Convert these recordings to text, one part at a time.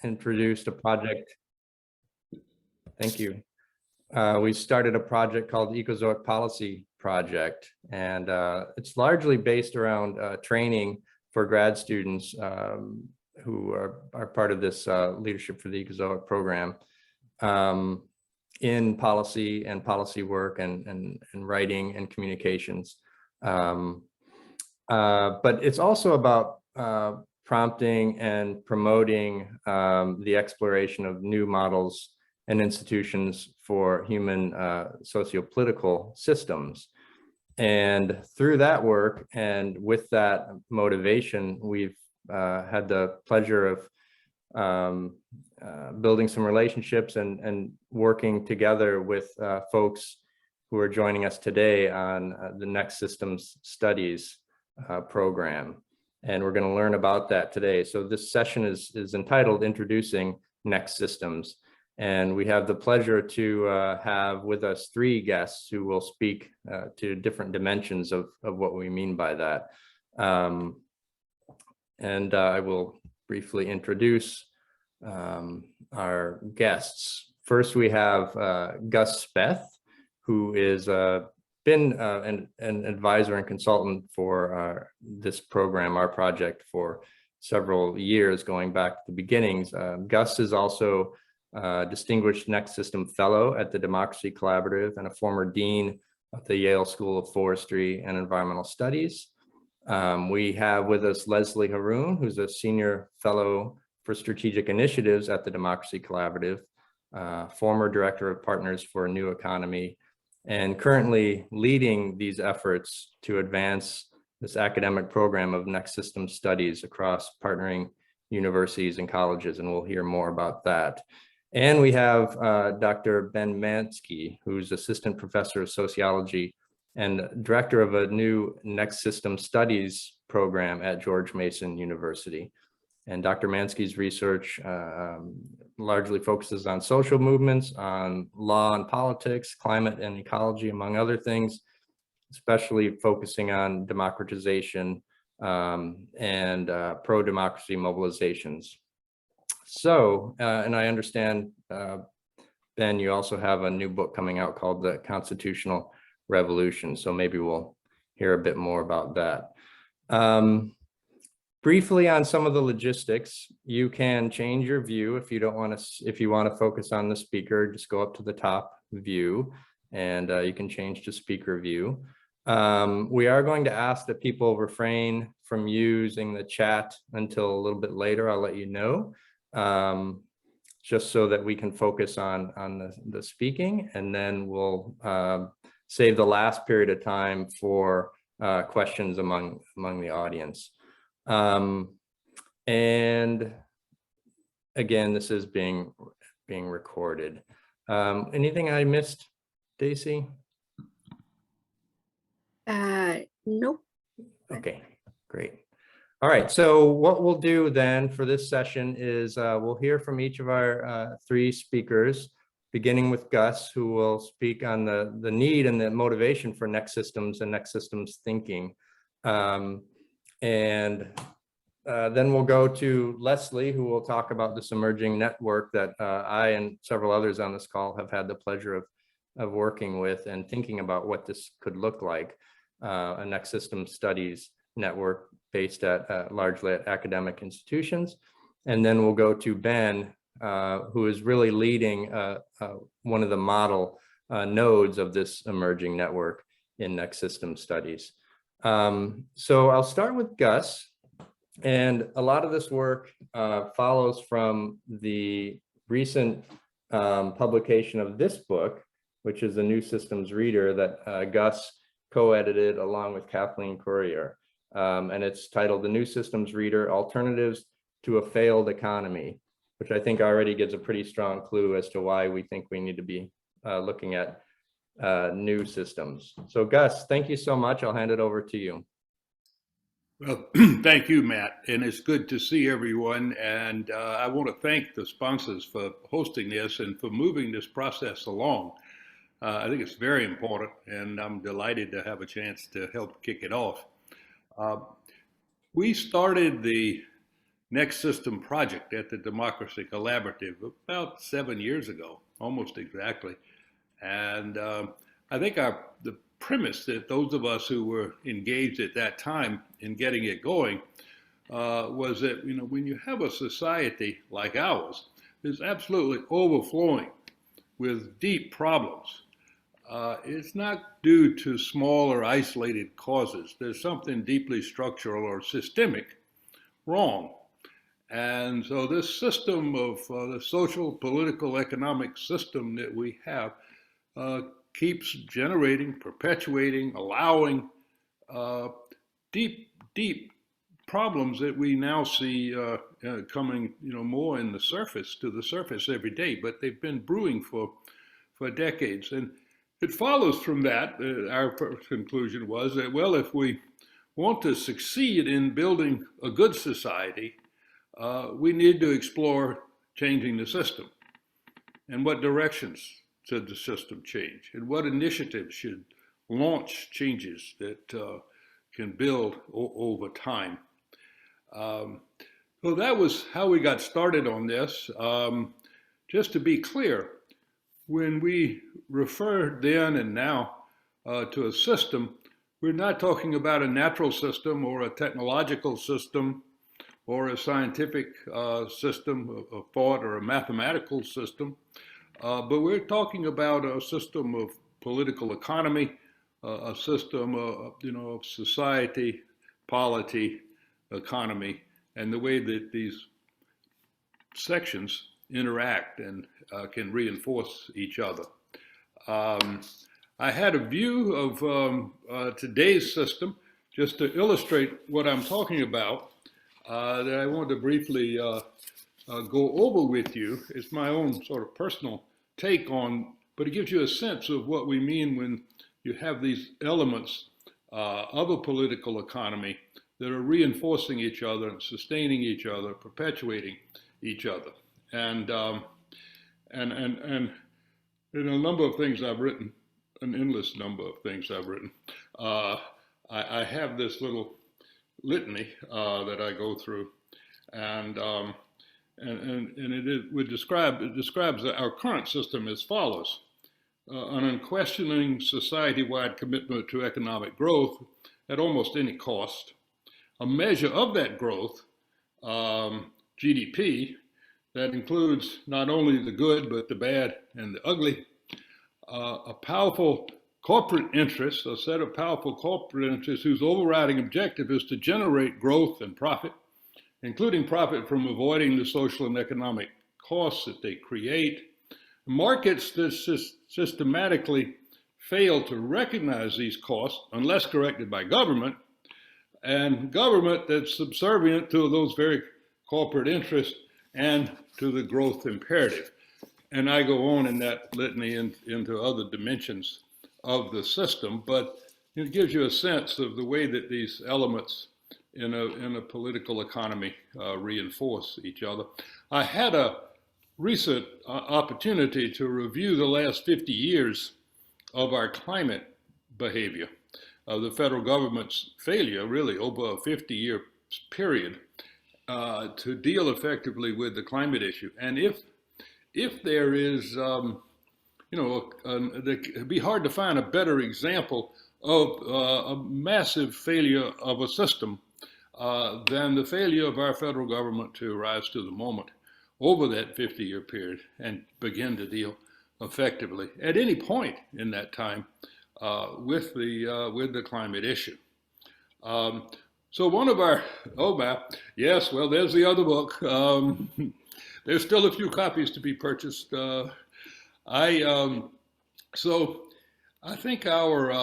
introduced a project. Thank you. We started a project called the Ecozoic Policy Project, and it's largely based around training for grad students who are part of this Leadership for the Ecozoic program in policy and policy work and writing and communications. But it's also about prompting and promoting the exploration of new models and institutions for human socio-political systems. And through that work and with that motivation, we've had the pleasure of building some relationships and working together with folks who are joining us today on the Next Systems Studies program. And we're going to learn about that today. So this session is entitled Introducing Next Systems. And we have the pleasure to have with us 3 guests who will speak to different dimensions of what we mean by that. And I will briefly introduce our guests. First, we have Gus Speth, who is been an advisor and consultant for this program, our project, for several years, going back to the beginnings. Gus is also Distinguished Next System Fellow at the Democracy Collaborative and a former Dean of the Yale School of Forestry and Environmental Studies. We have with us Leslie Haroon, who's a Senior Fellow for Strategic Initiatives at the Democracy Collaborative, former Director of Partners for a New Economy, and currently leading these efforts to advance this academic program of Next System Studies across partnering universities and colleges, and we'll hear more about that. And we have Dr. Ben Mansky, who's Assistant Professor of Sociology and Director of a new Next System Studies program at George Mason University. And Dr. Mansky's research largely focuses on social movements, on law and politics, climate and ecology, among other things, especially focusing on democratization and pro-democracy mobilizations. So, and I understand, Ben, you also have a new book coming out called The Constitutional Revolution. So maybe we'll hear a bit more about that. Briefly on some of the logistics, you can change your view if you don't want to, if you want to focus on the speaker, just go up to the top view and you can change to speaker view. We are going to ask that people refrain from using the chat until a little bit later. I'll let you know, just so that we can focus on the speaking, and then we'll save the last period of time for questions among the audience. And again, this is being recorded. Anything I missed, Daisy? Nope. Okay, great. All right, so what we'll do then for this session is we'll hear from each of our 3 speakers, beginning with Gus, who will speak on the need and the motivation for next systems and next systems thinking. And then we'll go to Leslie, who will talk about this emerging network that I and several others on this call have had the pleasure of working with and thinking about what this could look like, a next system studies network based at largely at academic institutions. And then we'll go to Ben, who is really leading one of the model nodes of this emerging network in next system studies. So I'll start with Gus, and a lot of this work follows from the recent publication of this book, which is the New Systems Reader that Gus co-edited along with Kathleen Courier. And it's titled The New Systems Reader, Alternatives to a Failed Economy, which I think already gives a pretty strong clue as to why we think we need to be looking at new systems. So Gus, thank you so much. I'll hand it over to you. Well, thank you, Matt. And it's good to see everyone. And I want to thank the sponsors for hosting this and for moving this process along. I think it's very important, and I'm delighted to have a chance to help kick it off. We started the Next System project at the Democracy Collaborative about 7 years ago, almost exactly. And I think the premise that those of us who were engaged at that time in getting it going was that, when you have a society like ours, it's absolutely overflowing with deep problems. It's not due to small or isolated causes. There's something deeply structural or systemic wrong. And so this system of the social, political, economic system that we have keeps generating, perpetuating, allowing deep, deep problems that we now see coming, more to the surface every day. But they've been brewing for decades, and it follows from that. Our first conclusion was that, well, if we want to succeed in building a good society, we need to explore changing the system. And what directions should the system change? And what initiatives should launch changes that can build over time? So that was how we got started on this. Just to be clear, when we refer then and now to a system, we're not talking about a natural system or a technological system or a scientific system of thought or a mathematical system, but we're talking about a system of political economy, a system of society, polity, economy, and the way that these sections interact and can reinforce each other. I had a view of today's system just to illustrate what I'm talking about that I wanted to briefly go over with you. It's my own sort of personal take on, but it gives you a sense of what we mean when you have these elements of a political economy that are reinforcing each other and sustaining each other, perpetuating each other. And in a number of things I've written, an endless number of things I've written, I have this little litany that I go through, and it describes our current system as follows: an unquestioning society-wide commitment to economic growth at almost any cost, a measure of that growth, GDP, that includes not only the good, but the bad and the ugly, a powerful corporate interest, a set of powerful corporate interests whose overriding objective is to generate growth and profit, including profit from avoiding the social and economic costs that they create, markets that systematically fail to recognize these costs unless corrected by government, and government that's subservient to those very corporate interests and to the growth imperative. And I go on in that litany into other dimensions of the system, but it gives you a sense of the way that these elements in a political economy reinforce each other. I had a recent opportunity to review the last 50 years of our climate behavior, of the federal government's failure, really over a 50-year period, to deal effectively with the climate issue. And if there is, it'd be hard to find a better example of a massive failure of a system than the failure of our federal government to rise to the moment over that 50-year period and begin to deal effectively at any point in that time with the climate issue. So one of our, yes, well, there's the other book. There's still a few copies to be purchased. So I think our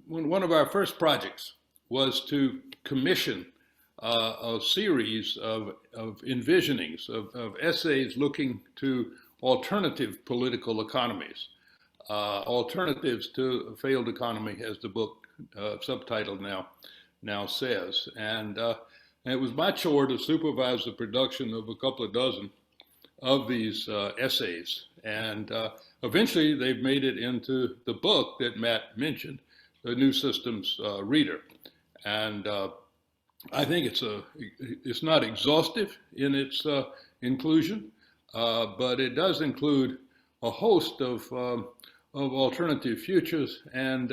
one of our first projects was to commission a series of envisionings, of essays looking to alternative political economies, alternatives to a failed economy, as the book subtitled now says. And it was my chore to supervise the production of a couple of dozen of these essays. And eventually they've made it into the book that Matt mentioned, The New Systems Reader. And I think it's not exhaustive in its inclusion, but it does include a host of alternative futures, and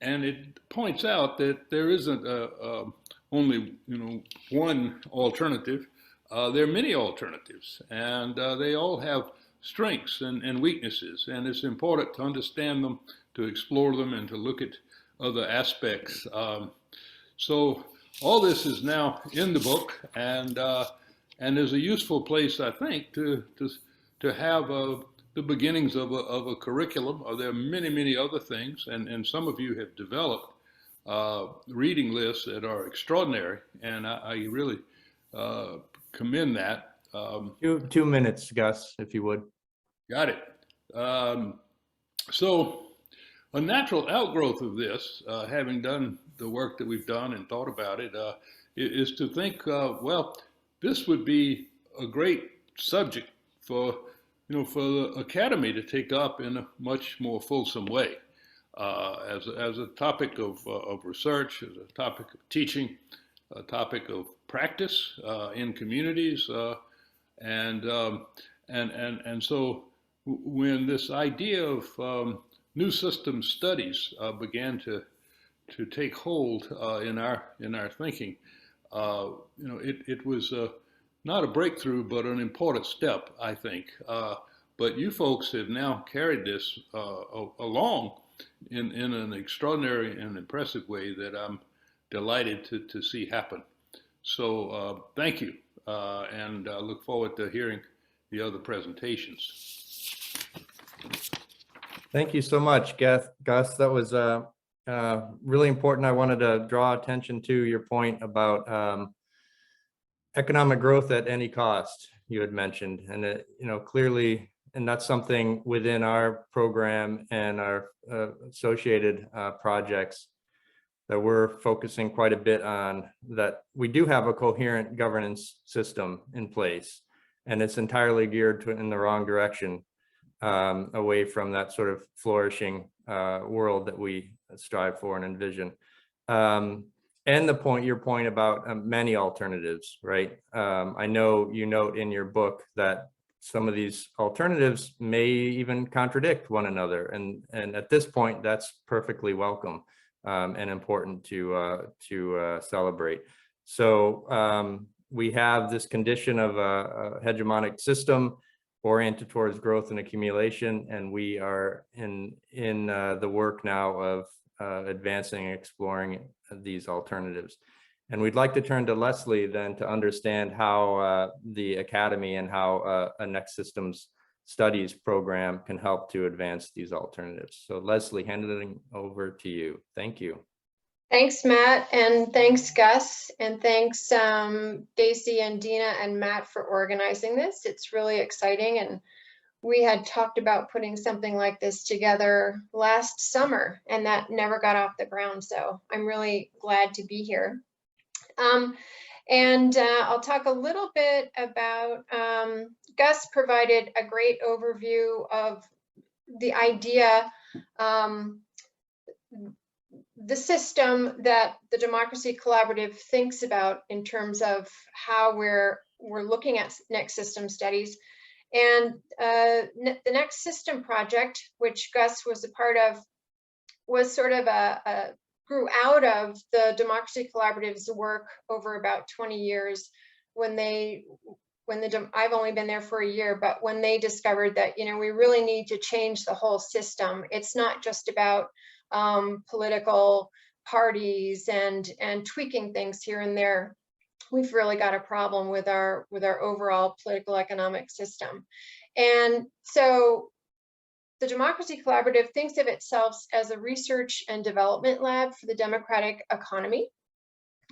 it points out that there isn't only one alternative. There are many alternatives, and they all have strengths and weaknesses, and it's important to understand them, to explore them, and to look at other aspects. So all this is now in the book, and is a useful place, I think, to have the beginnings of a curriculum. There are many other things, and some of you have developed reading lists that are extraordinary, and I really commend that. 2 minutes, Gus, if you would. Got it. So a natural outgrowth of this, having done the work that we've done and thought about it, is to think, well, this would be a great subject for the academy to take up in a much more fulsome way, as a topic of research, as a topic of teaching, a topic of practice in communities, and so when this idea of new system studies began to take hold in our thinking, it was not a breakthrough, but an important step, I think. But you folks have now carried this along in an extraordinary and impressive way that I'm delighted to see happen. So thank you, and I look forward to hearing the other presentations. Thank you so much, Gus. That was really important. I wanted to draw attention to your point about economic growth at any cost you had mentioned, and it, clearly, and that's something within our program and our associated projects that we're focusing quite a bit on, that we do have a coherent governance system in place, and it's entirely geared in the wrong direction, away from that sort of flourishing world that we strive for and envision. And your point about many alternatives, right? I know you note in your book that some of these alternatives may even contradict one another, and at this point, that's perfectly welcome and important to celebrate. So we have this condition of a hegemonic system oriented towards growth and accumulation, and we are in the work now of advancing and exploring these alternatives. And we'd like to turn to Leslie then to understand how the Academy and how a Next Systems Studies program can help to advance these alternatives. So Leslie, handing it over to you. Thank you. Thanks, Matt, and thanks, Gus, and thanks, Daisy and Dina and Matt for organizing this. It's really exciting, and we had talked about putting something like this together last summer, and that never got off the ground, so I'm really glad to be here. I'll talk a little bit about, Gus provided a great overview of the idea, the system that the Democracy Collaborative thinks about in terms of how we're looking at next system studies. And the Next System project, which Gus was a part of, was sort of grew out of the Democracy Collaborative's work over about 20 years I've only been there for a year, but when they discovered that, we really need to change the whole system. It's not just about political parties and tweaking things here and there. We've really got a problem with our overall political economic system. And so the Democracy Collaborative thinks of itself as a research and development lab for the democratic economy.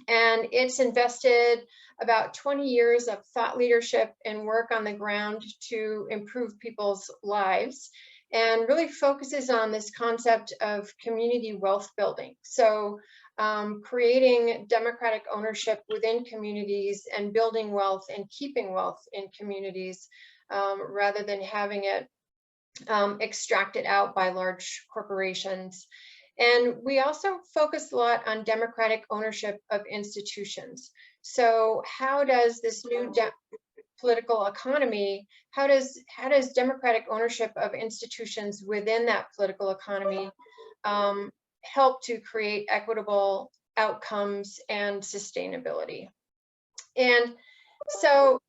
And it's invested about 20 years of thought leadership and work on the ground to improve people's lives, and really focuses on this concept of community wealth building. So creating democratic ownership within communities and building wealth and keeping wealth in communities, rather than having it extracted out by large corporations. And we also focus a lot on democratic ownership of institutions. So how does this new political economy, how does democratic ownership of institutions within that political economy help to create equitable outcomes and sustainability? And so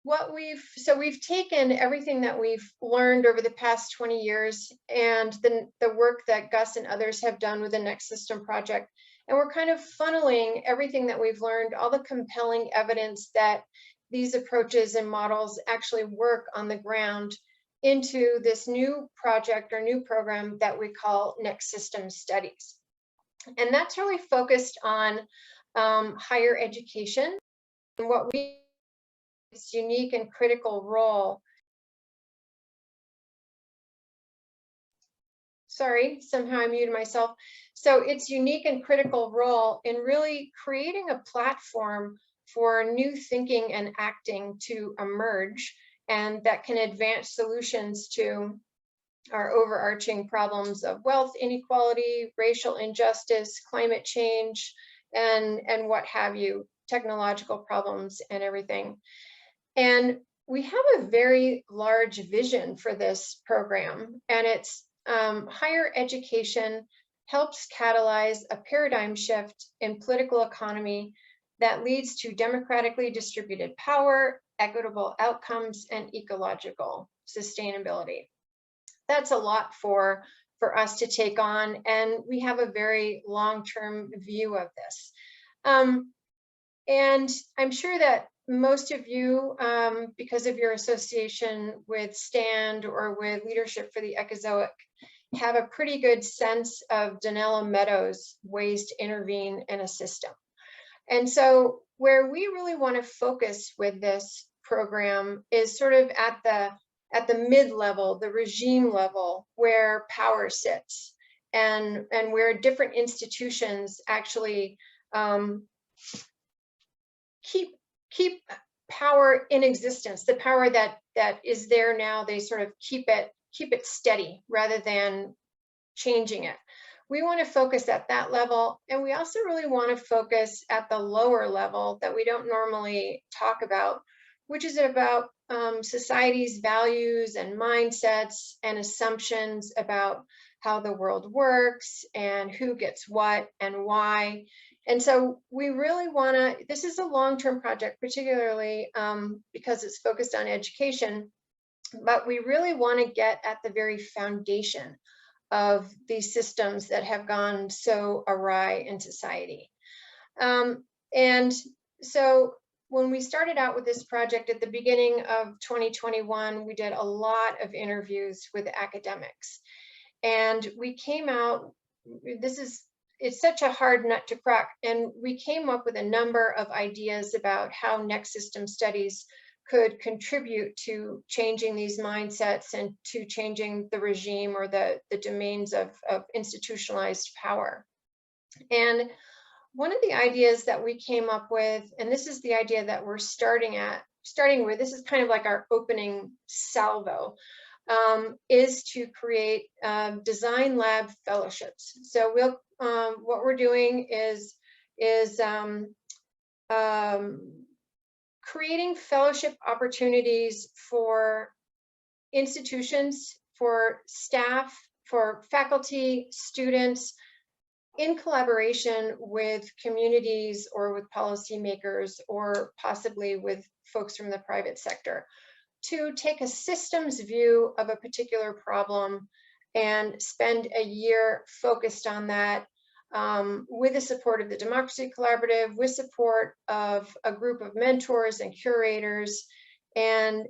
we've taken everything that we've learned over the past 20 years and the work that Gus and others have done with the Next System project, and we're kind of funneling everything that we've learned, all the compelling evidence that these approaches and models actually work on the ground, into this new project or new program that we call Next System Studies. And that's really focused on higher education and what its unique and critical role. Sorry, somehow I muted myself. So its unique and critical role in really creating a platform for new thinking and acting to emerge, and that can advance solutions to our overarching problems of wealth inequality, racial injustice, climate change, and what have you, technological problems and everything. And we have a very large vision for this program, and it's higher education helps catalyze a paradigm shift in political economy that leads to democratically distributed power, equitable outcomes, and ecological sustainability. That's a lot for us to take on, and we have a very long-term view of this. And I'm sure that most of you, because of your association with STandD or with Leadership for the Ecozoic, have a pretty good sense of Donella Meadows' ways to intervene in a system. And so where we really want to focus with this program is sort of at the mid-level, the regime level, where power sits, and where different institutions actually keep power in existence. The power that is there now, they sort of keep it steady rather than changing it. We want to focus at that level, and we also really want to focus at the lower level that we don't normally talk about, which is about society's values and mindsets and assumptions about how the world works and who gets what and why. And so we really want to, this is a long-term project, particularly because it's focused on education, but we really want to get at the very foundation of these systems that have gone so awry in society. And so when we started out with this project at the beginning of 2021, we did a lot of interviews with academics. And we came out, it's such a hard nut to crack, and we came up with a number of ideas about how Next System Studies could contribute to changing these mindsets and to changing the regime or the domains of institutionalized power. And one of the ideas that we came up with, and this is the idea that we're starting with, this is kind of like our opening salvo, is to create design lab fellowships. So what we're doing is creating fellowship opportunities for institutions, for staff, for faculty, students, in collaboration with communities or with policymakers or possibly with folks from the private sector, to take a systems view of a particular problem and spend a year focused on that, with the support of the Democracy Collaborative, with support of a group of mentors and curators, and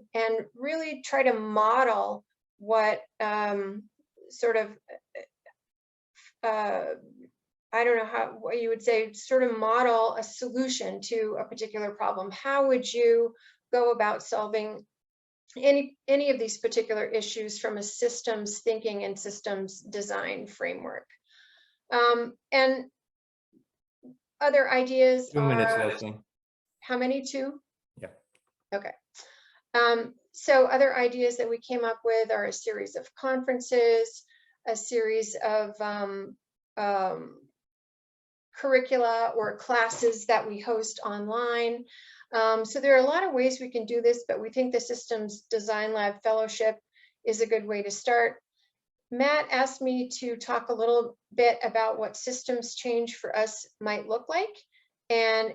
really try to model what I don't know what you would say, sort of model a solution to a particular problem. How would you go about solving any of these particular issues from a systems thinking and systems design framework? And other ideas 2 minutes, are, Leslie. how many? 2? Yeah. Okay. So other ideas that we came up with are a series of conferences, a series of curricula or classes that we host online. So there are a lot of ways we can do this, but we think the Systems Design Lab Fellowship is a good way to start. Matt asked me to talk a little bit about what systems change for us might look like. And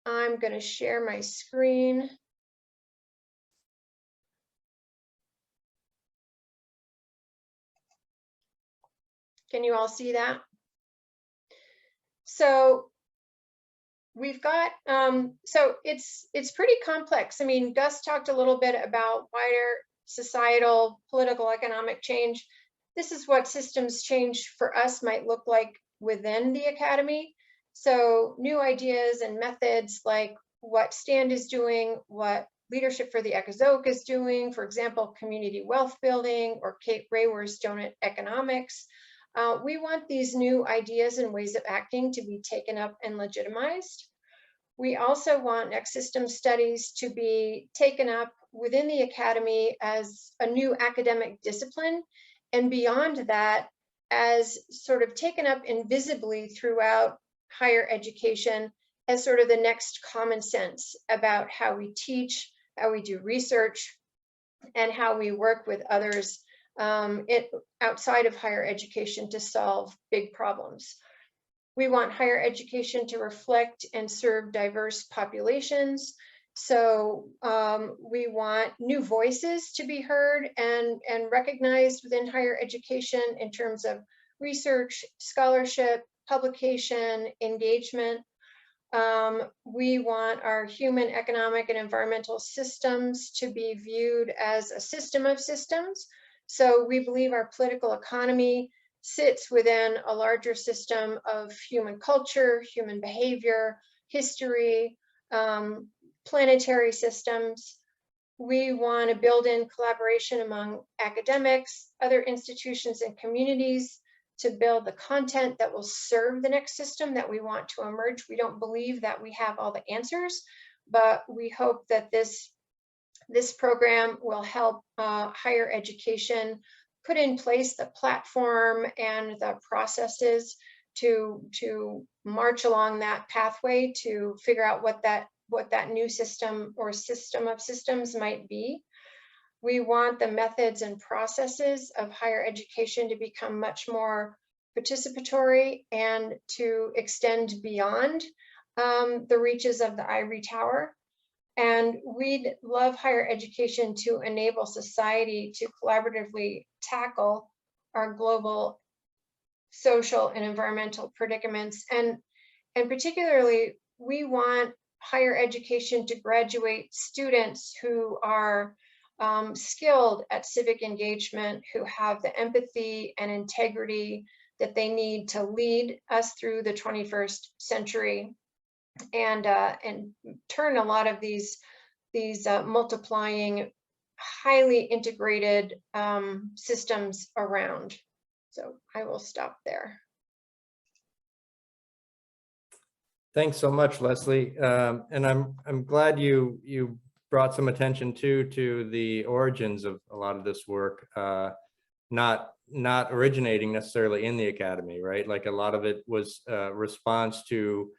I'm going to share my screen. Can you all see that? So we've got, so it's pretty complex. I mean, Gus talked a little bit about wider societal, political, economic change. This is what systems change for us might look like within the academy. So new ideas and methods like what STandD is doing, what Leadership for the Ecozoic is doing, for example, community wealth building, or Kate Raworth's donut economics. We want these new ideas and ways of acting to be taken up and legitimized. We also want next system studies to be taken up within the academy as a new academic discipline, and beyond that, as sort of taken up invisibly throughout higher education as sort of the next common sense about how we teach, how we do research, and how we work with others outside of higher education to solve big problems. We want higher education to reflect and serve diverse populations. So we want new voices to be heard and recognized within higher education in terms of research, scholarship, publication, engagement. We want our human, economic, and environmental systems to be viewed as a system of systems. So we believe our political economy sits within a larger system of human culture, human behavior, history, planetary systems. We want to build in collaboration among academics, other institutions, and communities to build the content that will serve the next system that we want to emerge. We don't believe that we have all the answers, but we hope that this program will help higher education put in place the platform and the processes to march along that pathway to figure out what that new system or system of systems might be. We want the methods and processes of higher education to become much more participatory and to extend beyond the reaches of the ivory tower. And we'd love higher education to enable society to collaboratively tackle our global social and environmental predicaments. And particularly, we want higher education to graduate students who are skilled at civic engagement, who have the empathy and integrity that they need to lead us through the 21st century and turn a lot of these multiplying, highly integrated systems around. So I will stop there. Thanks so much, Leslie. And I'm glad you brought some attention to the origins of a lot of this work, not originating necessarily in the academy, right? Like a lot of it was response to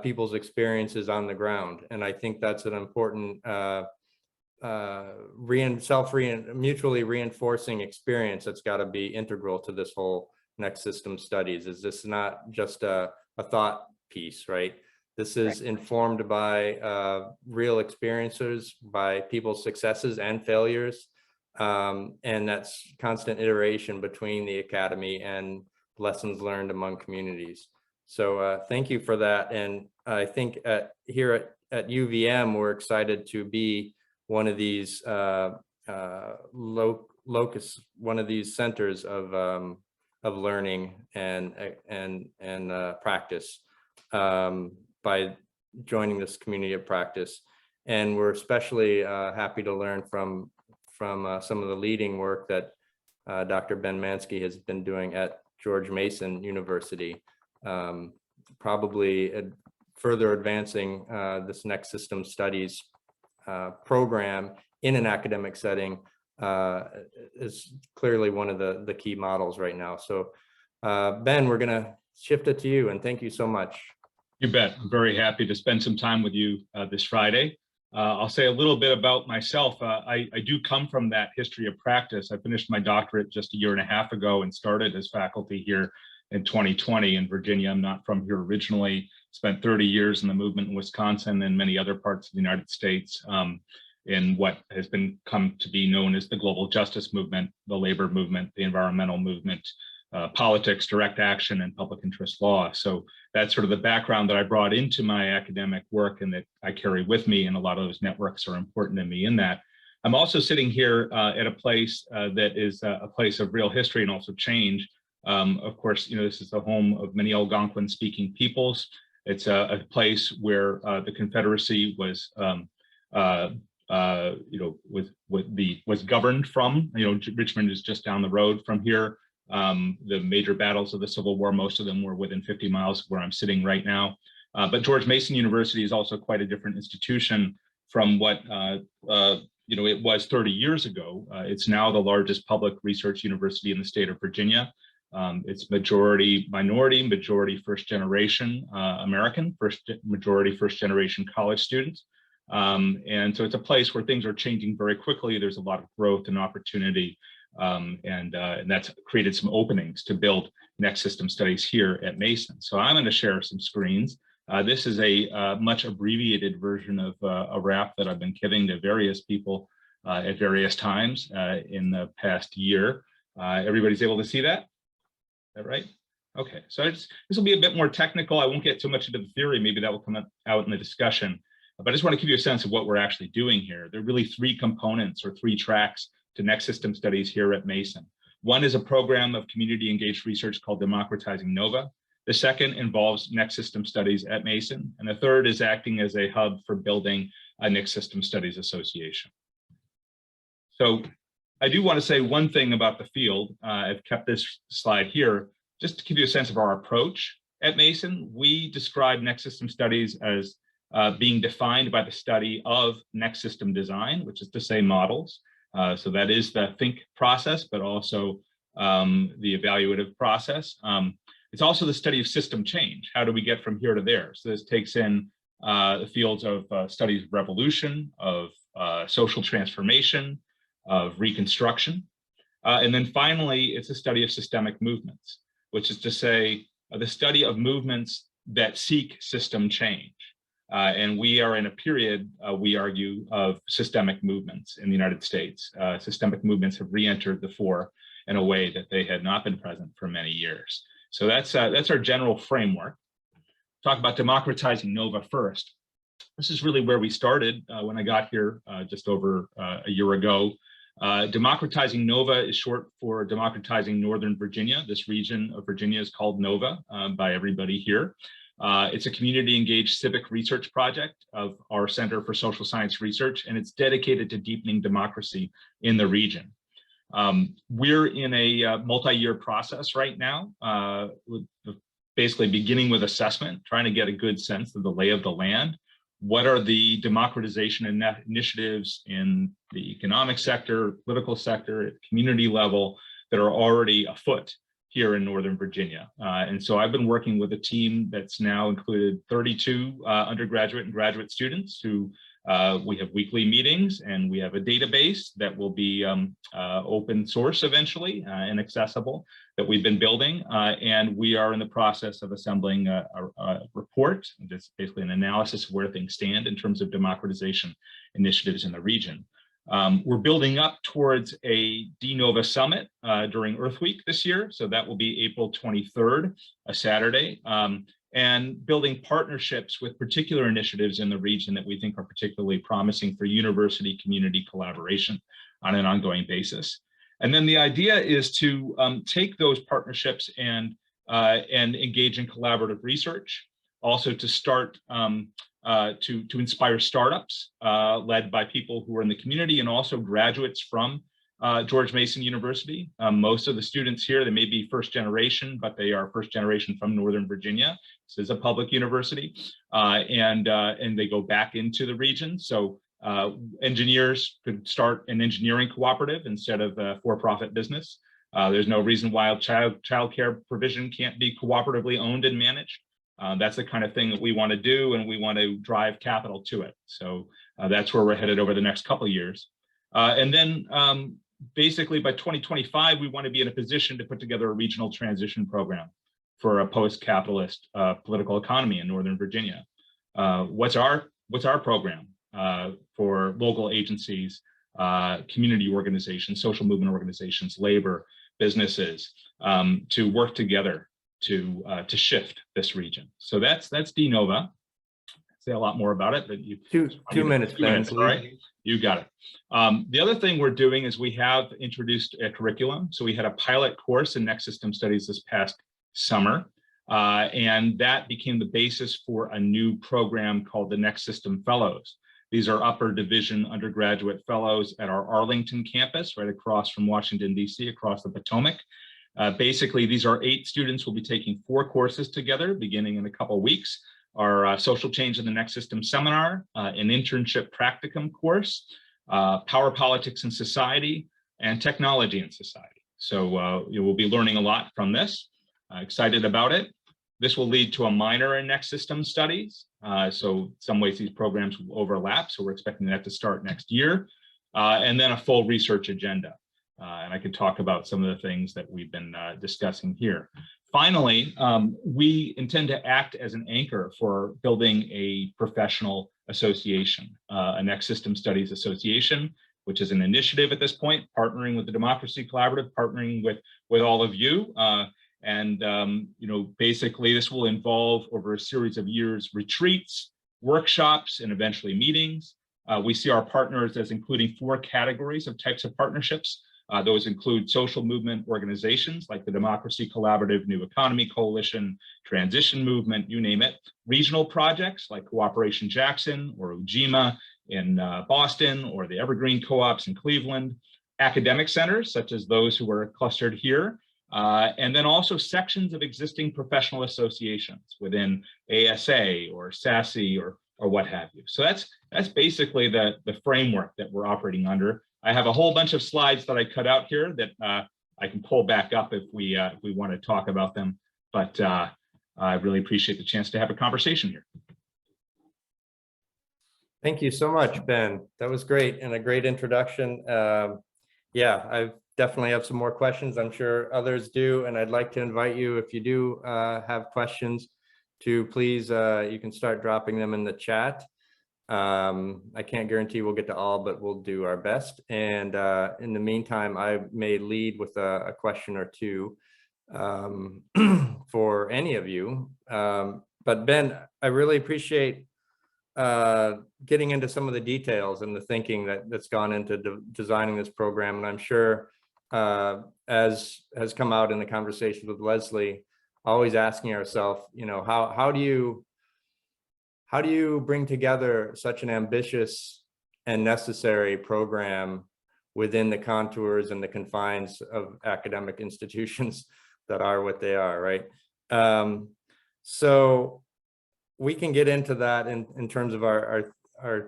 people's experiences on the ground. And I think that's an important mutually reinforcing experience that's got to be integral to this whole next system studies. Is this not just a thought piece, right? This is informed by real experiences, by people's successes and failures. And that's constant iteration between the academy and lessons learned among communities. So thank you for that. And I think here at UVM, we're excited to be one of these one of these centers of learning and practice by joining this community of practice. And we're especially happy to learn from some of the leading work that Dr. Ben Mansky has been doing at George Mason University, probably further advancing this next system studies program in an academic setting is clearly one of the key models right now. So Ben, we're gonna shift it to you, and thank you so much. You bet. I'm very happy to spend some time with you this Friday. I'll say a little bit about myself. I do come from that history of practice. I finished my doctorate just a year and a half ago and started as faculty here in 2020 in Virginia. I'm not from here originally. Spent 30 years in the movement in Wisconsin and many other parts of the United States in what has come to be known as the global justice movement, the labor movement, the environmental movement, politics, direct action, and public interest law. So that's sort of the background that I brought into my academic work and that I carry with me, and a lot of those networks are important to me in that. I'm also sitting here at a place that is a place of real history and also change. Of course, this is the home of many Algonquin speaking peoples. It's a place where the Confederacy was was governed from. Richmond is just down the road from here. The major battles of the Civil War, most of them were within 50 miles of where I'm sitting right now. But George Mason University is also quite a different institution from what it was 30 years ago. It's now the largest public research university in the state of Virginia. It's majority minority, majority first generation American, majority first generation college students. And so it's a place where things are changing very quickly. There's a lot of growth and opportunity. And that's created some openings to build next system studies here at Mason. So I'm going to share some screens. This is a much abbreviated version of a rap that I've been giving to various people at various times in the past year. Everybody's able to see that? Is that right? Okay, so this will be a bit more technical. I won't get too much into the theory. Maybe that will come out in the discussion. But I just want to give you a sense of what we're actually doing here. There are really three components or three tracks to next system studies here at Mason. One is a program of community engaged research called Democratizing Nova. The second involves next system studies at Mason. And the third is acting as a hub for building a next system studies association. So I do want to say one thing about the field. I've kept this slide here just to give you a sense of our approach at Mason. We describe next system studies as being defined by the study of next system design, which is to say models. So that is the think process, but also the evaluative process. It's also the study of system change. How do we get from here to there? So this takes in the fields of studies of revolution, of social transformation, of reconstruction. And then finally, it's a study of systemic movements, which is to say the study of movements that seek system change. And we are in a period, we argue, of systemic movements in the United States. Systemic movements have re-entered the fore in a way that they had not been present for many years. So that's our general framework. Talk about democratizing Nova first. This is really where we started when I got here just over a year ago. Democratizing Nova is short for democratizing Northern Virginia. This region of Virginia is called Nova by everybody here. It's a community engaged civic research project of our Center for Social Science Research, and it's dedicated to deepening democracy in the region. We're in a multi-year process right now, basically beginning with assessment, trying to get a good sense of the lay of the land. What are the democratization initiatives in the economic sector, political sector, at community level that are already afoot here in Northern Virginia? And so I've been working with a team that's now included 32 undergraduate and graduate students who we have weekly meetings, and we have a database that will be open source eventually and accessible that we've been building. And we are in the process of assembling a report. That's basically an analysis of where things stand in terms of democratization initiatives in the region. We're building up towards a DNOVA summit during Earth Week this year. So that will be April 23rd, a Saturday, and building partnerships with particular initiatives in the region that we think are particularly promising for university community collaboration on an ongoing basis. And then the idea is to take those partnerships and engage in collaborative research, also to start to inspire startups led by people who are in the community and also graduates from George Mason University. Most of the students here, they may be first generation, but they are first generation from Northern Virginia. This is a public university, and they go back into the region. So engineers could start an engineering cooperative instead of a for-profit business. There's no reason why child care provision can't be cooperatively owned and managed. That's the kind of thing that we want to do, and we want to drive capital to it. So that's where we're headed over the next couple of years. And then basically by 2025, we want to be in a position to put together a regional transition program for a post-capitalist political economy in Northern Virginia. What's our program for local agencies, community organizations, social movement organizations, labor, businesses, to work together to shift this region? So that's DNOVA. Say a lot more about it, but you two minutes, Ben, all right? You got it. The other thing we're doing is we have introduced a curriculum. So we had a pilot course in Next System Studies this past summer, and that became the basis for a new program called the Next System Fellows. These are upper division undergraduate fellows at our Arlington campus, right across from Washington, D.C., across the Potomac. Basically, these are 8 students who will be taking 4 courses together, beginning in a couple of weeks. Our Social Change in the Next System seminar, an internship practicum course, Power, Politics, and Society, and Technology in Society. So you will be learning a lot from this. Excited about it. This will lead to a minor in Next System Studies. So in some ways these programs will overlap. So we're expecting that to start next year. And then a full research agenda. And I can talk about some of the things that we've been discussing here. Finally, we intend to act as an anchor for building a professional association, a Next System Studies Association, which is an initiative at this point, partnering with the Democracy Collaborative, partnering with all of you. You know, basically this will involve over a series of years, retreats, workshops, and eventually meetings. We see our partners as including 4 categories of types of partnerships. Those include social movement organizations like the Democracy Collaborative, New Economy Coalition, Transition Movement, you name it. Regional projects like Cooperation Jackson or Ujima in Boston, or the Evergreen Co-ops in Cleveland. Academic centers, such as those who are clustered here. And then also sections of existing professional associations within ASA or SASE or what have you. So that's basically the framework that we're operating under. I have a whole bunch of slides that I cut out here that I can pull back up if we want to talk about them. But I really appreciate the chance to have a conversation here. Thank you so much, Ben. That was great and a great introduction. Yeah, I definitely have some more questions. I'm sure others do, and I'd like to invite you, if you do have questions, to please, you can start dropping them in the chat. I can't guarantee we'll get to all, but we'll do our best. And in the meantime, I may lead with a question or two for any of you. But Ben, I really appreciate getting into some of the details and the thinking that's gone into designing this program. And I'm sure, as has come out in the conversation with Leslie, always asking ourselves, you know, how do you bring together such an ambitious and necessary program within the contours and the confines of academic institutions that are what they are, right? So we can get into that in terms of our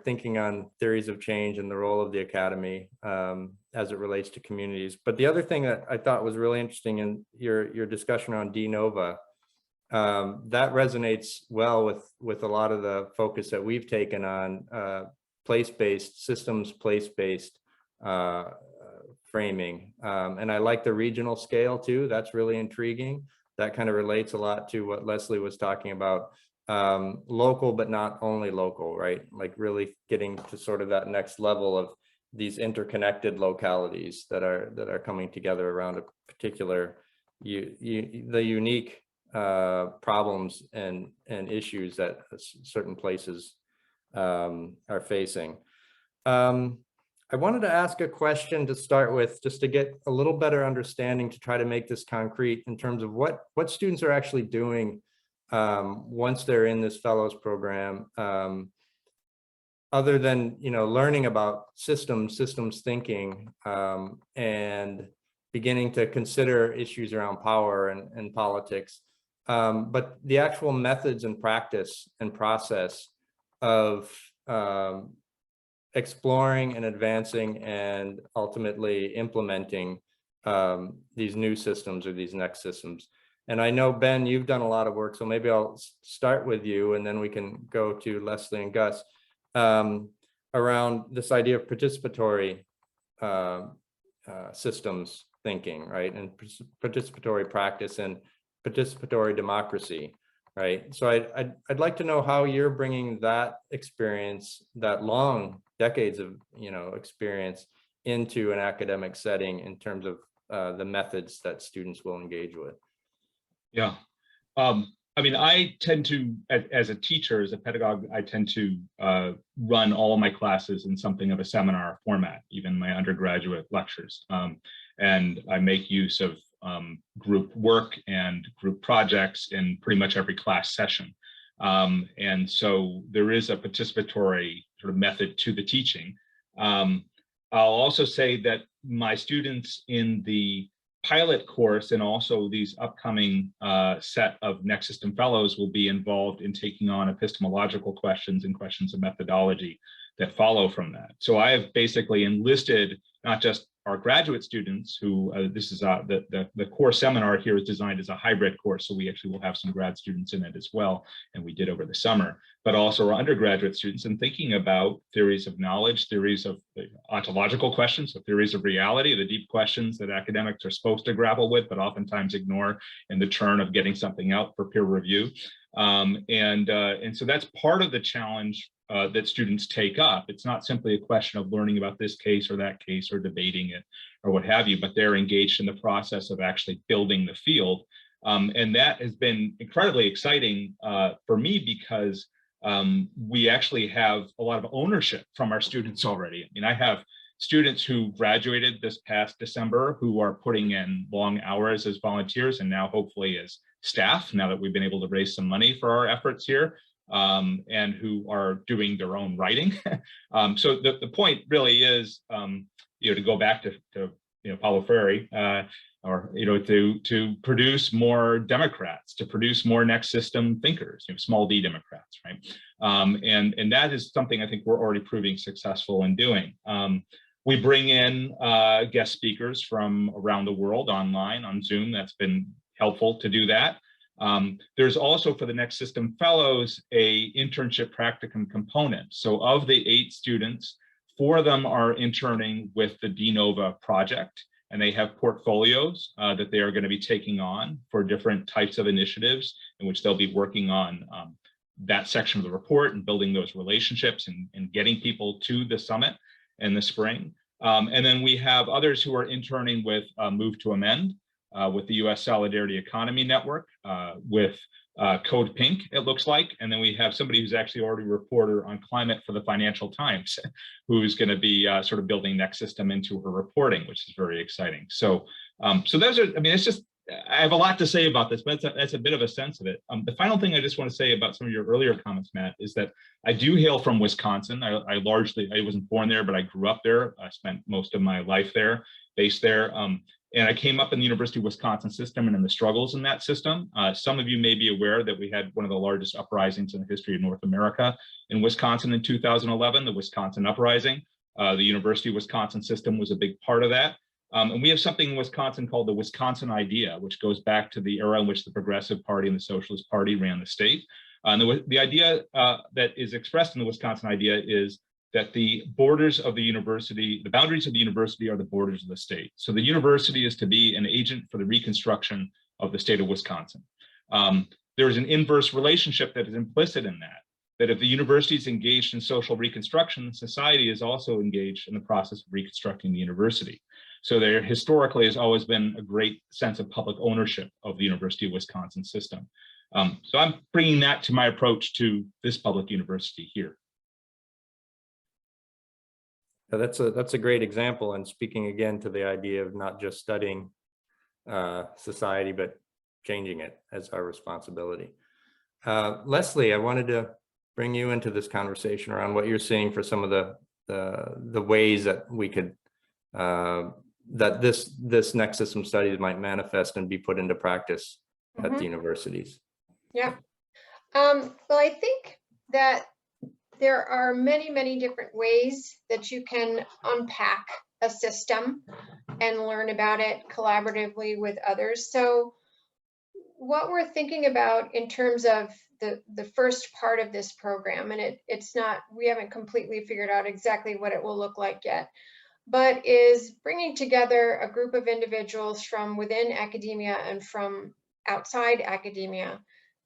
thinking on theories of change and the role of the academy as it relates to communities. But the other thing that I thought was really interesting in your discussion on DNOVA, that resonates well with a lot of the focus that we've taken on place-based systems, place-based framing. And I like the regional scale too. That's really intriguing. That kind of relates a lot to what Leslie was talking about. Local, but not only local, right? Like really getting to sort of that next level of these interconnected localities that are coming together around a particular, the unique problems and issues that certain places are facing. I wanted to ask a question to start with, just to get a little better understanding, to try to make this concrete in terms of what students are actually doing once they're in this fellows program, other than, you know, learning about systems thinking, and beginning to consider issues around power and politics, but the actual methods and practice and process of exploring and advancing and ultimately implementing these new systems or these next systems. And I know, Ben, you've done a lot of work, so maybe I'll start with you and then we can go to Leslie and Gus around this idea of participatory systems thinking, right? And participatory practice and participatory democracy, right? So I'd like to know how you're bringing that experience, that long decades of experience, into an academic setting in terms of the methods that students will engage with. Yeah. I mean, I tend to, as a teacher, as a pedagogue, I tend to run all of my classes in something of a seminar format, even my undergraduate lectures. And I make use of group work and group projects in pretty much every class session. And so there is a participatory sort of method to the teaching. I'll also say that my students in the pilot course and also these upcoming set of Next System Fellows will be involved in taking on epistemological questions and questions of methodology that follow from that. So I have basically enlisted not just our graduate students who, this is the core seminar here is designed as a hybrid course, so we actually will have some grad students in it as well, and we did over the summer, but also our undergraduate students in thinking about theories of knowledge, theories of ontological questions, so theories of reality, the deep questions that academics are supposed to grapple with, but oftentimes ignore in the turn of getting something out for peer review. And so that's part of the challenge that students take up. It's not simply a question of learning about this case or that case or debating it or what have you, but they're engaged in the process of actually building the field. And that has been incredibly exciting for me because we actually have a lot of ownership from our students already. I mean, I have students who graduated this past December who are putting in long hours as volunteers and now hopefully as staff, now that we've been able to raise some money for our efforts here. And who are doing their own writing. So the point really is, to go back to Paulo Freire, or to produce more Democrats, to produce more next system thinkers, small d Democrats, right? And that is something I think we're already proving successful in doing. We bring in guest speakers from around the world online on Zoom. That's been helpful to do that. There's also for the Next System Fellows a internship practicum component. So of the 8 students, 4 of them are interning with the DNOVA project, and they have portfolios that they are going to be taking on for different types of initiatives in which they'll be working on that section of the report and building those relationships and getting people to the summit in the spring. And then we have others who are interning with Move to Amend, with the U.S. Solidarity Economy Network, with Code Pink, it looks like. And then we have somebody who's actually already a reporter on climate for the Financial Times, who's going to be sort of building Next System into her reporting, which is very exciting. So, so those are, I mean, it's just, I have a lot to say about this, but that's a bit of a sense of it. The final thing I just want to say about some of your earlier comments, Matt, is that I do hail from Wisconsin. I wasn't born there, but I grew up there. I spent most of my life there, based there. And I came up in the University of Wisconsin system and in the struggles in that system. Some of you may be aware that we had one of the largest uprisings in the history of North America in Wisconsin in 2011, the Wisconsin Uprising. The University of Wisconsin system was a big part of that. And we have something in Wisconsin called the Wisconsin Idea, which goes back to the era in which the Progressive Party and the Socialist Party ran the state. And the idea that is expressed in the Wisconsin Idea is that the borders of the university, the boundaries of the university are the borders of the state. So the university is to be an agent for the reconstruction of the state of Wisconsin. There is an inverse relationship that is implicit in that if the university is engaged in social reconstruction, society is also engaged in the process of reconstructing the university. So there historically has always been a great sense of public ownership of the University of Wisconsin system. So I'm bringing that to my approach to this public university here. That's a great example, and speaking again to the idea of not just studying society, but changing it as our responsibility. Leslie, I wanted to bring you into this conversation around what you're seeing for some of the ways that we could that this next system studies might manifest and be put into practice at the universities. Yeah. Well, I think that there are many, many different ways that you can unpack a system and learn about it collaboratively with others. So what we're thinking about in terms of the first part of this program, and it's not, we haven't completely figured out exactly what it will look like yet, but is bringing together a group of individuals from within academia and from outside academia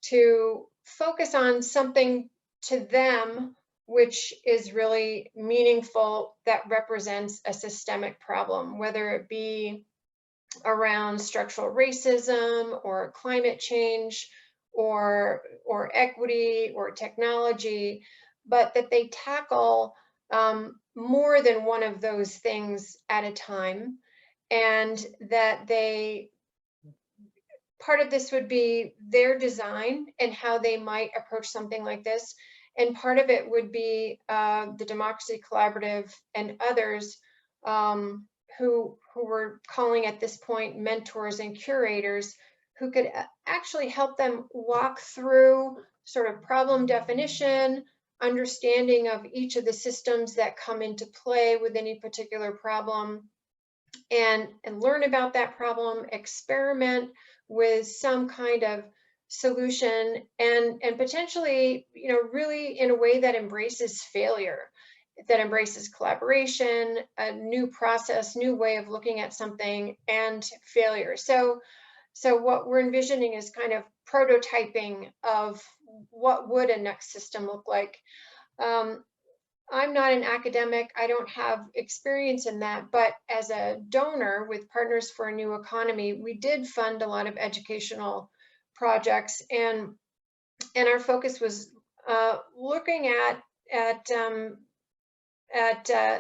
to focus on something to them which is really meaningful, that represents a systemic problem, whether it be around structural racism or climate change or equity or technology, but that they tackle more than one of those things at a time, and that part of this would be their design and how they might approach something like this. And part of it would be the Democracy Collaborative and others who we're calling at this point mentors and curators, who could actually help them walk through sort of problem definition, understanding of each of the systems that come into play with any particular problem, and learn about that problem, experiment with some kind of solution, and potentially, really in a way that embraces failure, that embraces collaboration, a new process, new way of looking at something, and failure. So what we're envisioning is kind of prototyping of what would a next system look like. I'm not an academic, I don't have experience in that, but as a donor with Partners for a New Economy, we did fund a lot of educational projects, and our focus was looking at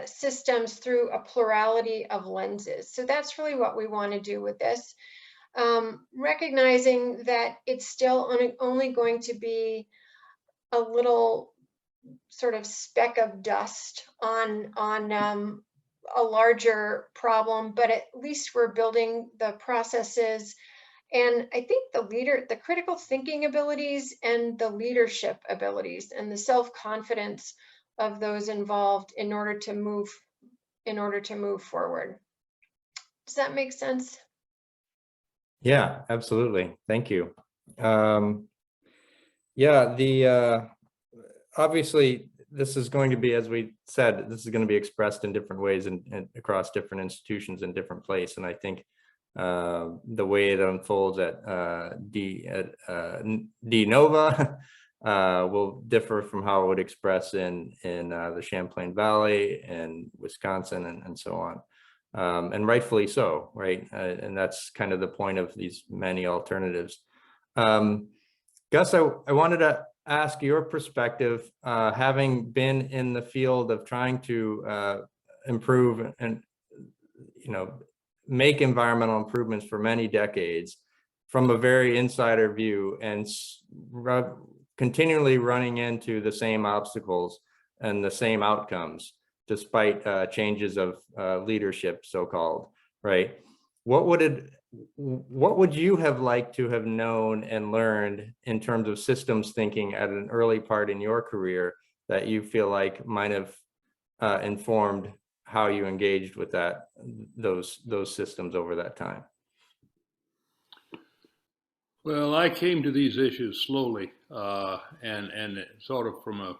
systems through a plurality of lenses. So that's really what we want to do with this, recognizing that it's still only going to be a little sort of speck of dust on a larger problem, but at least we're building the processes, and I think the critical thinking abilities and the leadership abilities and the self-confidence of those involved in order to move forward. Does that make sense? Yeah, absolutely. Thank you. Yeah, obviously, this is going to be, as we said, this is going to be expressed in different ways and across different institutions in different places. And I think the way it unfolds at DNOVA will differ from how it would express in the Champlain Valley and Wisconsin and so on. And rightfully so, right? And that's kind of the point of these many alternatives. Gus, I wanted to ask your perspective, having been in the field of trying to improve and make environmental improvements for many decades, from a very insider view, and continually running into the same obstacles and the same outcomes, despite changes of leadership, so-called, right? What would you have liked to have known and learned in terms of systems thinking at an early part in your career that you feel like might have informed how you engaged with those systems over that time? Well, I came to these issues slowly and sort of from a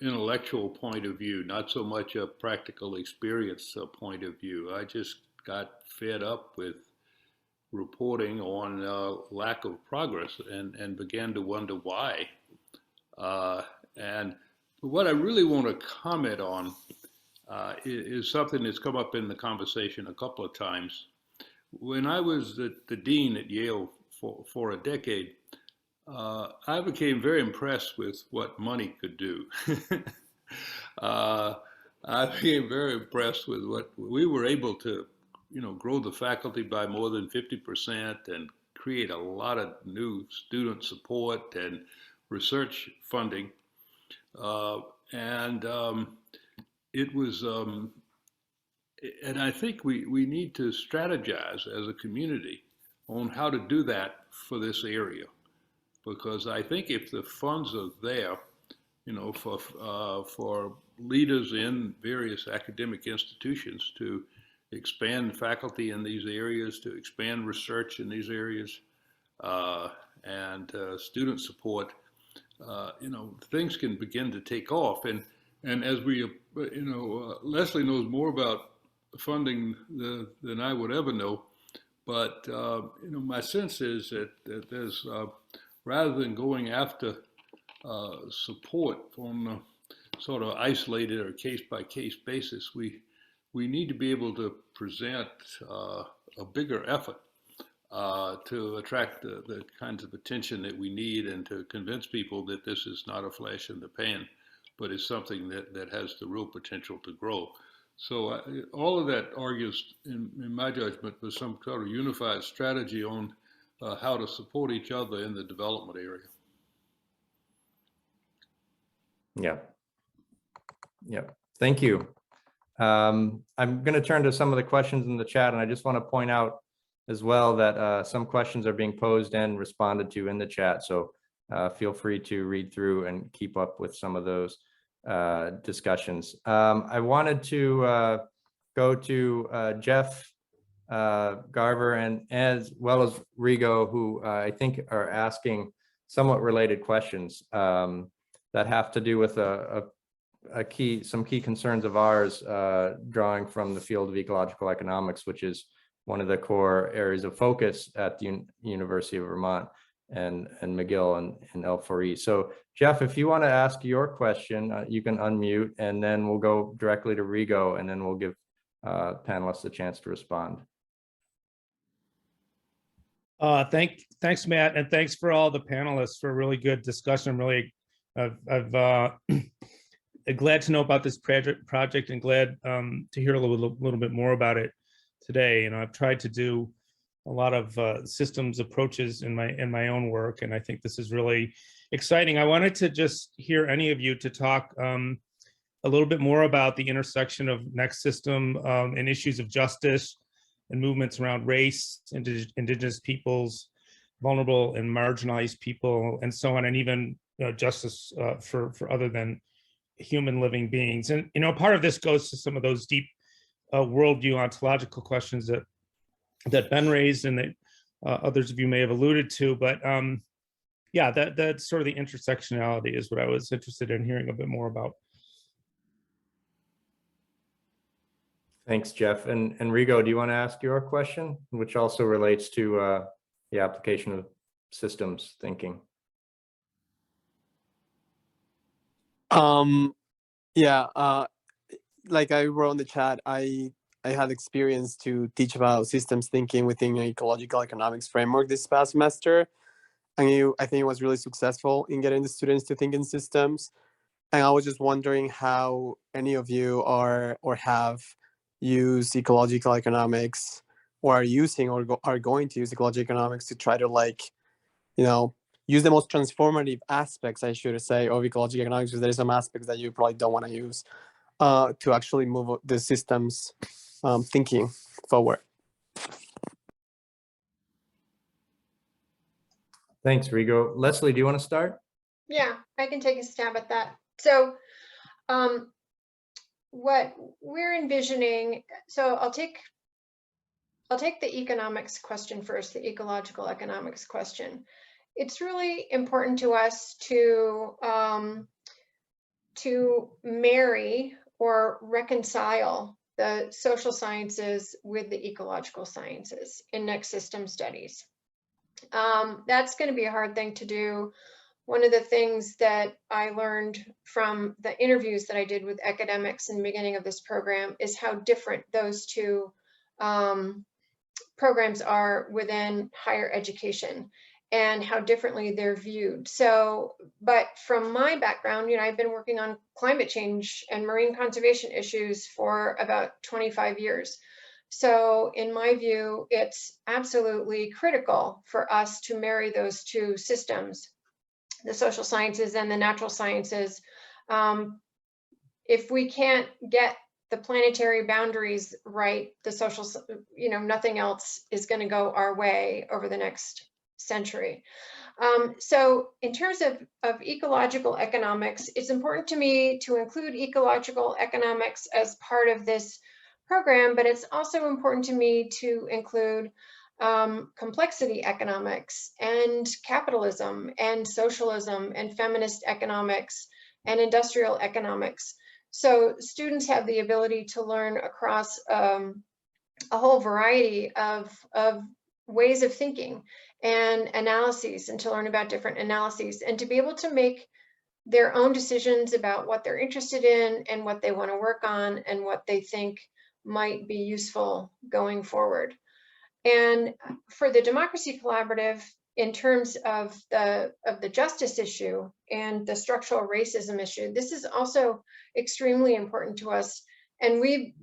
intellectual point of view, not so much a practical experience point of view. I just got fed up with reporting on lack of progress and began to wonder why. And what I really want to comment on is something that's come up in the conversation a couple of times. When I was the dean at Yale for a decade, I became very impressed with what money could do. I became very impressed with what we were able to, grow the faculty by more than 50% and create a lot of new student support and research funding. It was, and I think we need to strategize as a community on how to do that for this area. Because I think if the funds are there, for leaders in various academic institutions to expand faculty in these areas, to expand research in these areas, and student support. Things can begin to take off. And as we, Leslie knows more about funding than I would ever know. But my sense is that there's rather than going after support on a sort of isolated or case by case basis, we need to be able to present a bigger effort to attract the kinds of attention that we need, and to convince people that this is not a flash in the pan, but is something that has the real potential to grow. So all of that argues, in my judgment, for some sort of unified strategy on how to support each other in the development area. Yeah. Yeah. Thank you. I'm going to turn to some of the questions in the chat, and I just want to point out as well that some questions are being posed and responded to in the chat. So feel free to read through and keep up with some of those discussions. I wanted to go to Jeff Garver and as well as Rigo, who I think are asking somewhat related questions that have to do with some key concerns of ours, drawing from the field of ecological economics, which is one of the core areas of focus at the University of Vermont and McGill and L4E. So Jeff, if you want to ask your question, you can unmute, and then we'll go directly to Rigo, and then we'll give panelists a chance to respond. Thanks, Matt, and thanks for all the panelists for a really good discussion. I'm glad to know about this project and glad to hear a little bit more about it today. I've tried to do a lot of systems approaches in my own work, and I think this is really exciting. I wanted to just hear any of you to talk a little bit more about the intersection of next system and issues of justice and movements around race, indigenous peoples, vulnerable and marginalized people, and so on, and even justice for other than human living beings. And part of this goes to some of those deep worldview ontological questions that Ben raised and that others of you may have alluded to. But yeah, that's sort of the intersectionality is what I was interested in hearing a bit more about. Thanks, Jeff. And Rigo, do you want to ask your question, which also relates to the application of systems thinking? Yeah, like I wrote in the chat, I had experience to teach about systems thinking within an ecological economics framework this past semester. And I think it was really successful in getting the students to think in systems. And I was just wondering how any of you are or have used ecological economics, or are using or are going to use ecological economics to try to use the most transformative aspects, I should say, of ecological economics, because there are some aspects that you probably don't want to use to actually move the systems thinking forward. Thanks, Rigo. Leslie, do you want to start? Yeah, I can take a stab at that. So what we're envisioning, so I'll take the economics question first, the ecological economics question. It's really important to us to marry or reconcile the social sciences with the ecological sciences in next system studies. That's going to be a hard thing to do. One of the things that I learned from the interviews that I did with academics in the beginning of this program is how different those two programs are within higher education and how differently they're viewed. So, but from my background, I've been working on climate change and marine conservation issues for about 25 years. So in my view, it's absolutely critical for us to marry those two systems, the social sciences and the natural sciences. If we can't get the planetary boundaries right, the social, nothing else is going to go our way over the next century. So in terms of ecological economics, it's important to me to include ecological economics as part of this program, but it's also important to me to include complexity economics and capitalism and socialism and feminist economics and industrial economics. So students have the ability to learn across a whole variety of ways of thinking and analyses, and to learn about different analyses, and to be able to make their own decisions about what they're interested in and what they want to work on and what they think might be useful going forward. And for the Democracy Collaborative, in terms of the justice issue and the structural racism issue, this is also extremely important to us. And we've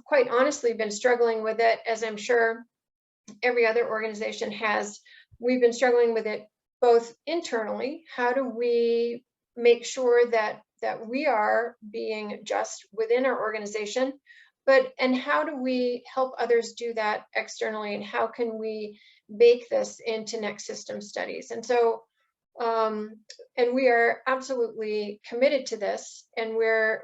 quite honestly been struggling with it, as I'm sure every other organization has. We've been struggling with it both internally. How do we make sure that we are being just within our organization, and how do we help others do that externally, and how can we bake this into next system studies? And so, and we are absolutely committed to this, and we're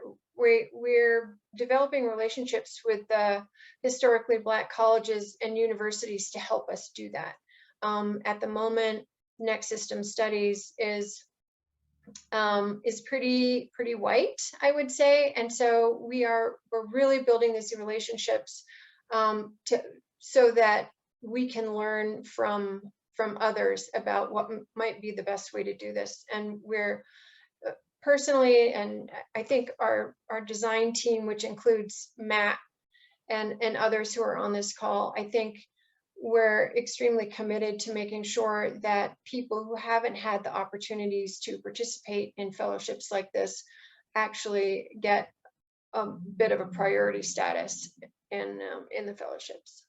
developing relationships with the historically Black colleges and universities to help us do that. At the moment, next system studies is pretty white, I would say, and so we're really building these relationships so that we can learn from others about what might be the best way to do this. And we're personally, and I think our design team, which includes Matt and others who are on this call, I think we're extremely committed to making sure that people who haven't had the opportunities to participate in fellowships like this actually get a bit of a priority status in the fellowships.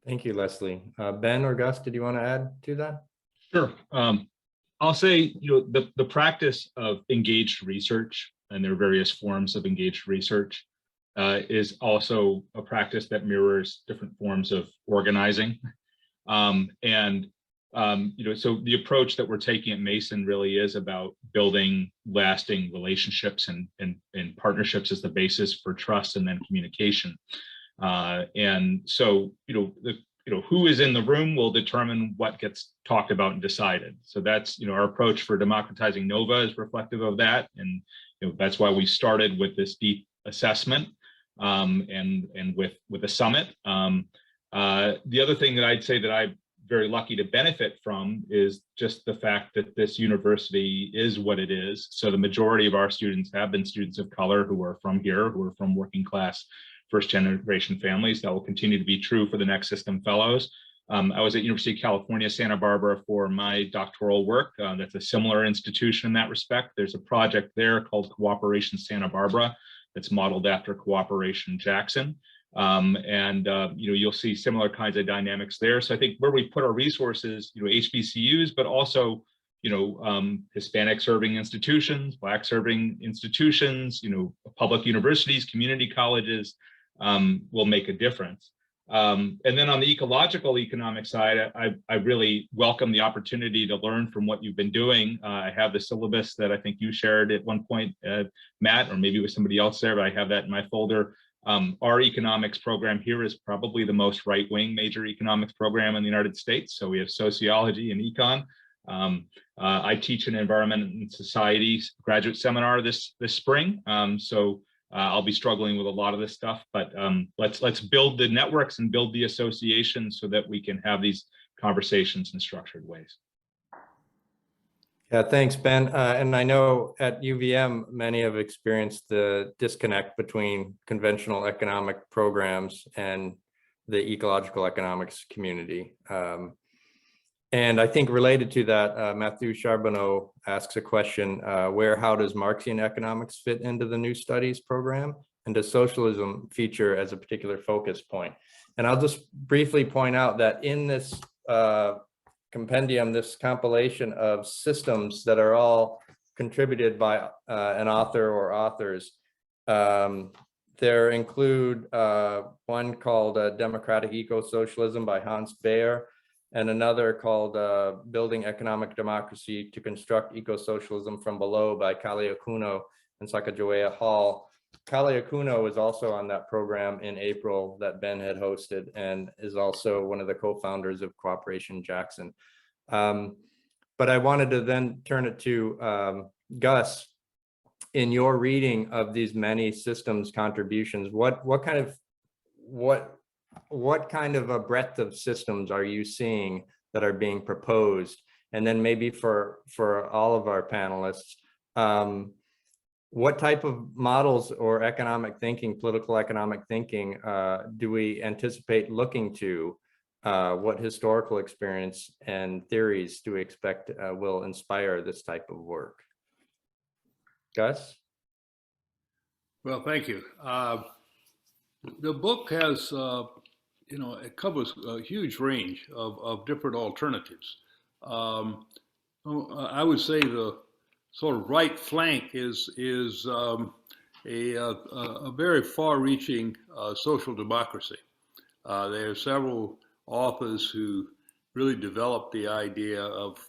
Thank you, Leslie. Ben or Gus, did you want to add to that? Sure. I'll say, the practice of engaged research, and there are various forms of engaged research, is also a practice that mirrors different forms of organizing. So the approach that we're taking at Mason really is about building lasting relationships and partnerships as the basis for trust and then communication. And so, who is in the room will determine what gets talked about and decided. So that's, our approach for democratizing NOVA is reflective of that. And that's why we started with this deep assessment and with a summit. The other thing that I'd say that I'm very lucky to benefit from is just the fact that this university is what it is. So the majority of our students have been students of color who are from here, who are from working class first generation families. That will continue to be true for the next system fellows. I was at University of California, Santa Barbara for my doctoral work. That's a similar institution in that respect. There's a project there called Cooperation Santa Barbara that's modeled after Cooperation Jackson. You'll see similar kinds of dynamics there. So I think where we put our resources, HBCUs, but also, Hispanic serving institutions, Black serving institutions, public universities, community colleges, will make a difference. And then on the ecological economic side, I really welcome the opportunity to learn from what you've been doing. I have the syllabus that I think you shared at one point, Matt, or maybe it was somebody else there, but I have that in my folder. Our economics program here is probably the most right-wing major economics program in the United States. So we have sociology and econ. I teach an environment and society graduate seminar this spring. I'll be struggling with a lot of this stuff, but let's build the networks and build the associations so that we can have these conversations in structured ways. Yeah, thanks, Ben. And I know at UVM, many have experienced the disconnect between conventional economic programs and the ecological economics community. And I think related to that, Matthew Charbonneau asks a question, how does Marxian economics fit into the new studies program? And does socialism feature as a particular focus point? And I'll just briefly point out that in this compendium, this compilation of systems that are all contributed by an author or authors, there include one called Democratic Eco-Socialism by Hans Baer, and another called Building Economic Democracy to Construct Eco-Socialism from Below by Kaliakuno and Sacagawea Hall. Kaliakuno is also on that program in April that Ben had hosted, and is also one of the co-founders of Cooperation Jackson. But I wanted to then turn it to Gus. In your reading of these many systems contributions, what kind of a breadth of systems are you seeing that are being proposed? And then maybe for all of our panelists, what type of models or economic thinking, political economic thinking, do we anticipate looking to? What historical experience and theories do we expect will inspire this type of work? Gus? Well, thank you. The book has, it covers a huge range of different alternatives. I would say the sort of right flank is a very far-reaching social democracy. There are several authors who really developed the idea of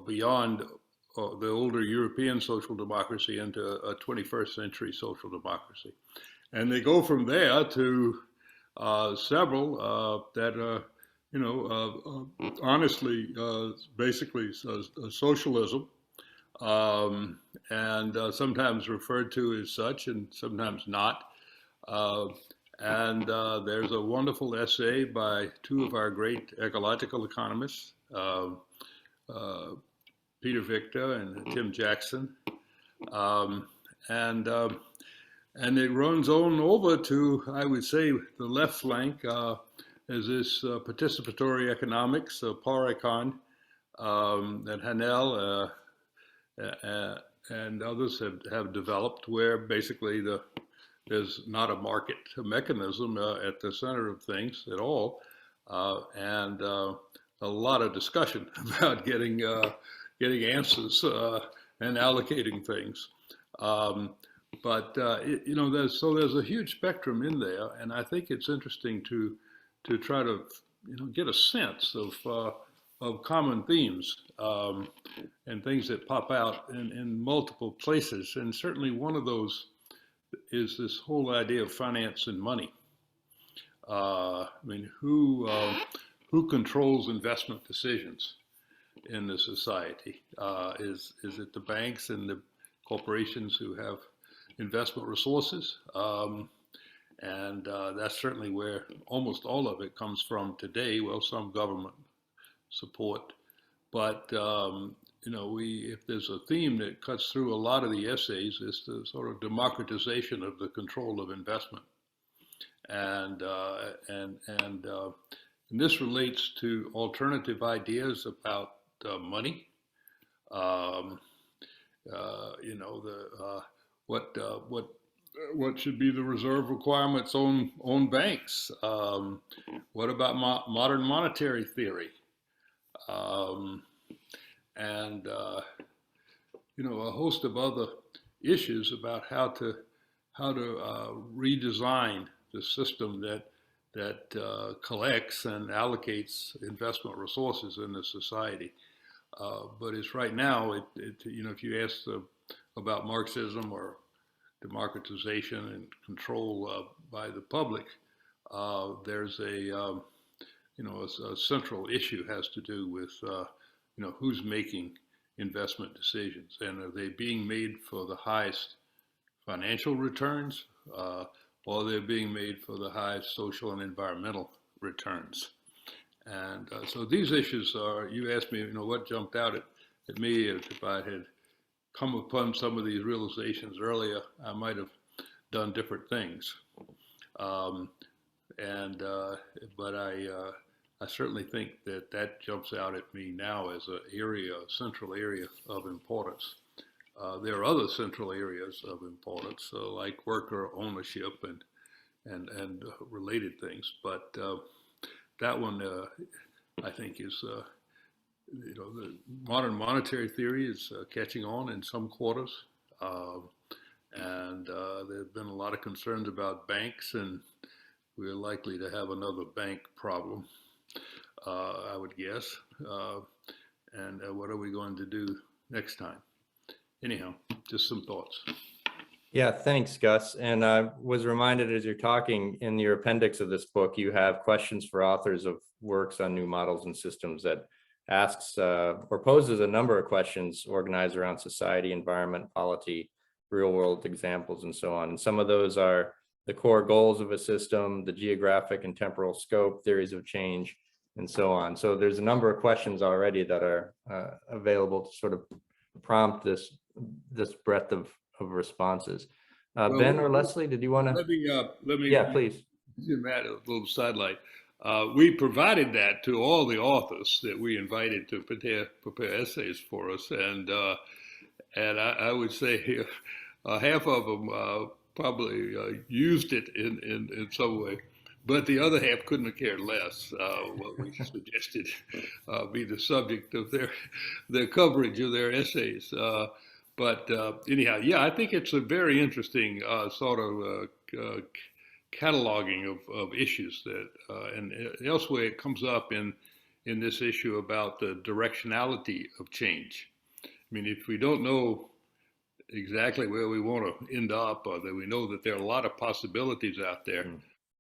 beyond the older European social democracy into a 21st century social democracy. And they go from there to several that are, honestly, basically socialism, and sometimes referred to as such and sometimes not. And there's a wonderful essay by two of our great ecological economists, Peter Victor and Tim Jackson, and it runs on over to, I would say, the left flank is this participatory economics, Parecon, that Hanel and others have developed, where basically there's not a market mechanism at the center of things at all, and a lot of discussion about getting answers and allocating things. But there's a huge spectrum in there, and I think it's interesting to try to get a sense of common themes and things that pop out in multiple places. And certainly one of those is this whole idea of finance and money. Who controls investment decisions in the society? Is it the banks and the corporations who have investment resources? And that's certainly where almost all of it comes from today. Well, some government support, but if there's a theme that cuts through a lot of the essays, it's the sort of democratization of the control of investment, and this relates to alternative ideas about money. What should be the reserve requirements on banks? What about modern monetary theory? And a host of other issues about how to redesign the system that collects and allocates investment resources in the society. But it's right now, if you ask about Marxism or democratization and control by the public, there's a central issue has to do with who's making investment decisions, and are they being made for the highest financial returns, or they're being made for the highest social and environmental returns. And so these issues are, you asked me, what jumped out at me. If I had come upon some of these realizations earlier, I might have done different things. But I certainly think that jumps out at me now as a central area of importance. There are other central areas of importance, like worker ownership and related things. But that one, I think, is the modern monetary theory is catching on in some quarters, And there have been a lot of concerns about banks, and we're likely to have another bank problem, I would guess. And what are we going to do next time? Anyhow, just some thoughts. Yeah, thanks, Gus. And I was reminded as you're talking, in your appendix of this book, you have questions for authors of works on new models and systems that asks or poses a number of questions organized around society, environment, polity, real world examples, and so on. And some of those are the core goals of a system, the geographic and temporal scope, theories of change, and so on. So there's a number of questions already that are available to sort of prompt this breadth of responses. Well, Ben or Leslie, did you want to? Let me, Yeah, please. Matt, a little sidelight. We provided that to all the authors that we invited to prepare essays for us, and I would say half of them probably used it in some way, but the other half couldn't have cared less what we suggested be the subject of their coverage of their essays. But anyhow, yeah, I think it's a very interesting sort of cataloging of issues that, and elsewhere it comes up in this issue about the directionality of change. I mean, if we don't know exactly where we want to end up, or that we know that there are a lot of possibilities out there,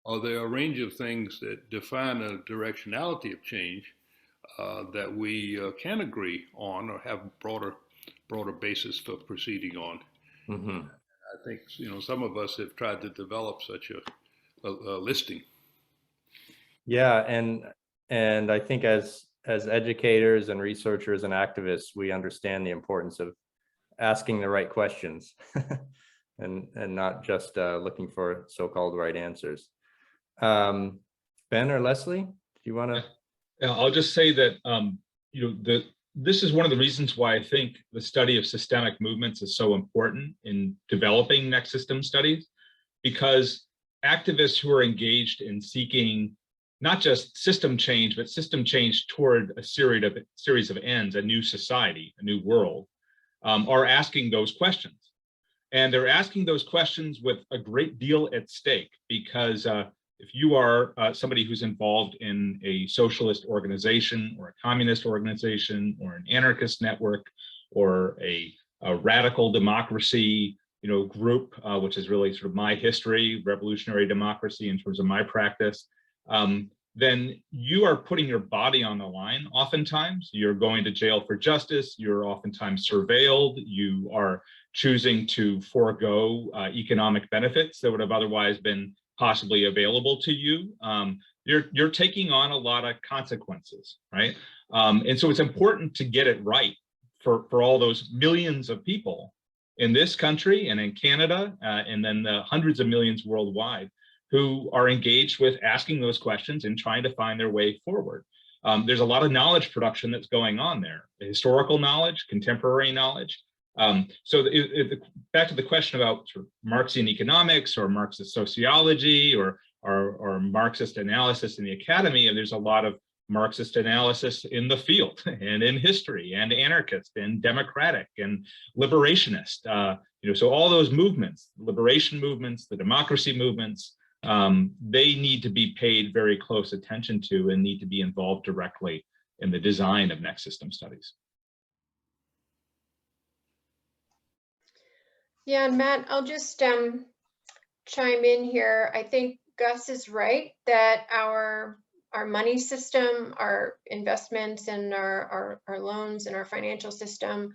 or there are a range of things that define a directionality of change that we can agree on or have broader basis for proceeding on. Mm-hmm. I think some of us have tried to develop such a listing. Yeah, and I think as educators and researchers and activists, we understand the importance of asking the right questions and not just looking for so-called right answers. Ben or Leslie, do you want to? Yeah, I'll just say that this is one of the reasons why I think the study of systemic movements is so important in developing next system studies, because activists who are engaged in seeking not just system change, but system change toward a series of ends, a new society, a new world, are asking those questions. And they're asking those questions with a great deal at stake, because if you are somebody who's involved in a socialist organization or a communist organization or an anarchist network or a radical democracy group, which is really sort of my history, revolutionary democracy in terms of my practice, then you are putting your body on the line. Oftentimes, you're going to jail for justice. You're oftentimes surveilled. You are choosing to forego economic benefits that would have otherwise been possibly available to you. You're taking on a lot of consequences, right? And so it's important to get it right for all those millions of people in this country and in Canada, and then the hundreds of millions worldwide who are engaged with asking those questions and trying to find their way forward. There's a lot of knowledge production that's going on there, historical knowledge, contemporary knowledge. So back to the question about sort of Marxian economics or Marxist sociology or Marxist analysis in the academy, and there's a lot of Marxist analysis in the field and in history and anarchist and democratic and liberationist. So all those movements, liberation movements, the democracy movements, they need to be paid very close attention to and need to be involved directly in the design of next system studies. Yeah, and Matt, I'll just chime in here. I think Gus is right that our money system, our investments and our loans and our financial system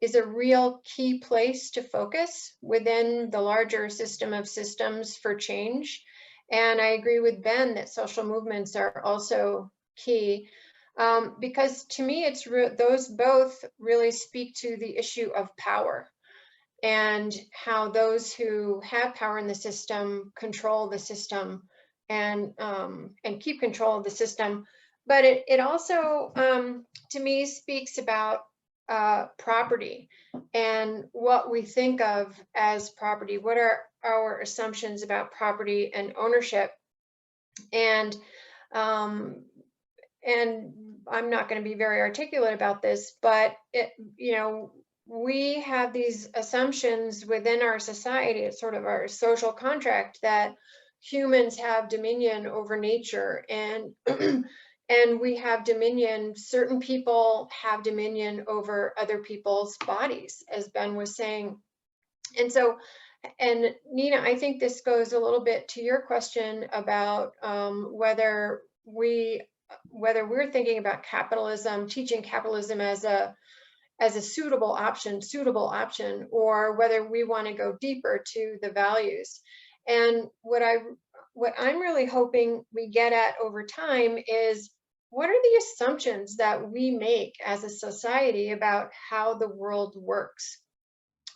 is a real key place to focus within the larger system of systems for change. And I agree with Ben that social movements are also key, because to me, those both really speak to the issue of power and how those who have power in the system control the system and keep control of the system. But it also, to me, speaks about property and what we think of as property. What are our assumptions about property and ownership? And I'm not going to be very articulate about this, but we have these assumptions within our society, it's sort of our social contract, that humans have dominion over nature, and and we have dominion, certain people have dominion over other people's bodies, as Ben was saying. And so, and Nina, I think this goes a little bit to your question about whether we're thinking about capitalism, teaching capitalism as a suitable option, or whether we want to go deeper to the values. And what I'm really hoping we get at over time is, what are the assumptions that we make as a society about how the world works?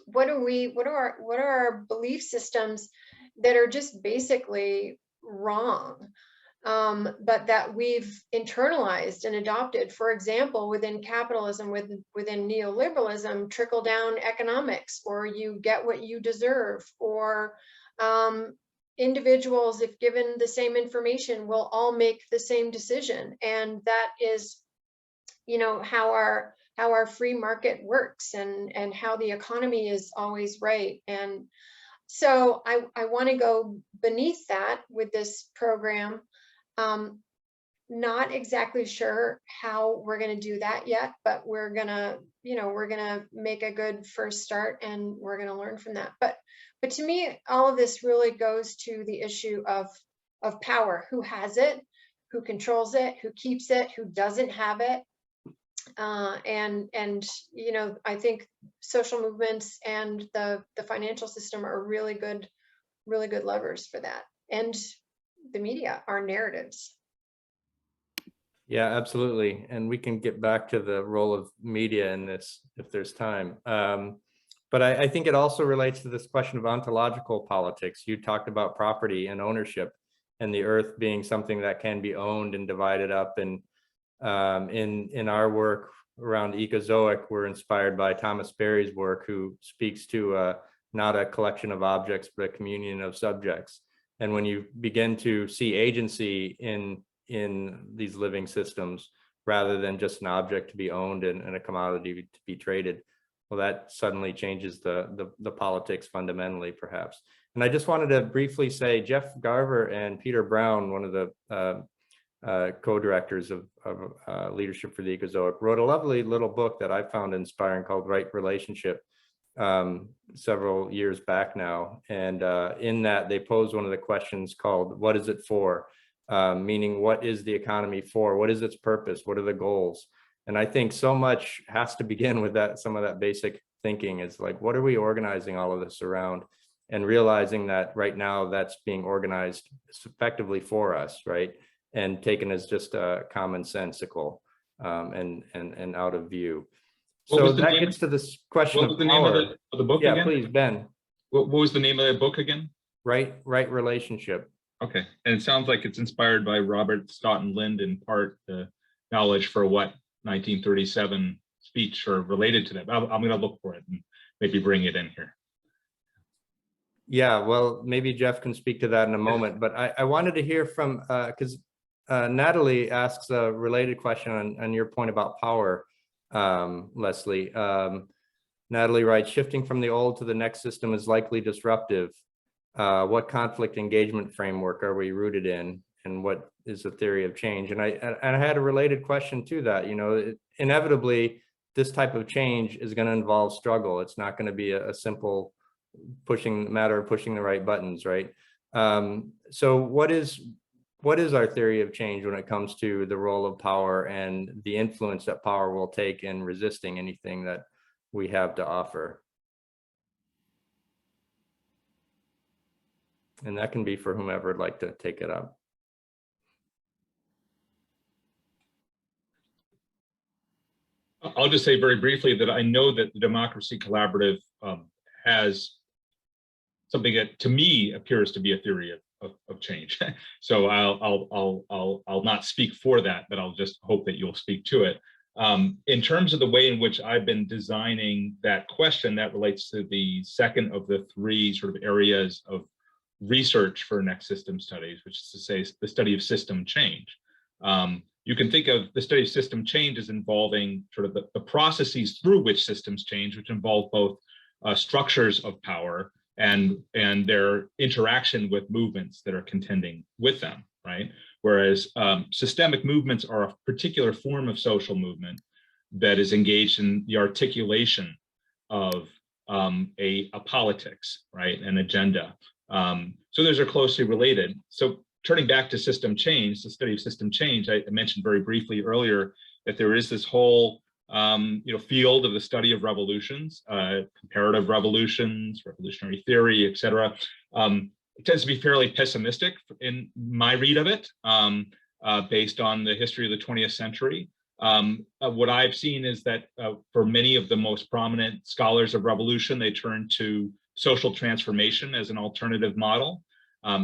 What are our belief systems that are just basically wrong, but that we've internalized and adopted? For example, within capitalism, within neoliberalism, trickle down economics, or you get what you deserve, or individuals, if given the same information, will all make the same decision. And that is, how our free market works, and how the economy is always right. And so I want to go beneath that with this program. Not exactly sure how we're going to do that yet, but we're gonna make a good first start, and we're going to learn from that. But to me, all of this really goes to the issue of power. Who has it? Who controls it? Who keeps it? Who doesn't have it? And I think social movements and the financial system are really good levers for that, and the media are narratives. Yeah, absolutely. And we can get back to the role of media in this if there's time. But I think it also relates to this question of ontological politics. You talked about property and ownership, and the earth being something that can be owned and divided up. And in our work around Ecozoic, we're inspired by Thomas Berry's work, who speaks to not a collection of objects, but a communion of subjects. And when you begin to see agency in these living systems, rather than just an object to be owned and a commodity to be traded, well, that suddenly changes the politics fundamentally, perhaps. And I just wanted to briefly say, Jeff Garver and Peter Brown, one of the co-directors of Leadership for the Ecozoic, wrote a lovely little book that I found inspiring called Right Relationship several years back now. And in that, they pose one of the questions called, what is it for? Meaning, what is the economy for? What is its purpose? What are the goals? And I think so much has to begin with that, some of that basic thinking is like, what are we organizing all of this around? And realizing that right now that's being organized effectively for us, right? And taken as just commonsensical and out of view. So that gets to this question of power. Name of the book yeah, again? Please, Ben. What was the name of the book again? Right Relationship. Okay, and it sounds like it's inspired by Robert Stoughton Lind, in part the knowledge for what 1937 speech or related to that. I'm going to look for it and maybe bring it in here. Yeah, well, maybe Jeff can speak to that in a moment, but I wanted to hear from, because Natalie asks a related question on your point about power, Leslie. Natalie writes, shifting from the old to the next system is likely disruptive. What conflict engagement framework are we rooted in, and what is the theory of change? And I had a related question to that. Inevitably, this type of change is going to involve struggle. It's not going to be a simple matter of pushing the right buttons, right? So what is our theory of change when it comes to the role of power and the influence that power will take in resisting anything that we have to offer? And that can be for whomever would like to take it up. I'll just say very briefly that I know that the Democracy Collaborative has something that to me appears to be a theory of change. So I'll not speak for that, but I'll just hope that you'll speak to it. In terms of the way in which I've been designing that question, that relates to the second of the three sort of areas of research for next system studies, which is to say the study of system change. you can think of the study of system change as involving sort of the processes through which systems change, which involve both structures of power and their interaction with movements that are contending with them, right? Whereas systemic movements are a particular form of social movement that is engaged in the articulation of a politics, right, an agenda. So those are closely related. So turning back to system change, the study of system change, I mentioned very briefly earlier that there is this whole field of the study of revolutions, comparative revolutions, revolutionary theory, et cetera. It tends to be fairly pessimistic in my read of it, based on the history of the 20th century. What I've seen is that for many of the most prominent scholars of revolution, they turn to social transformation as an alternative model.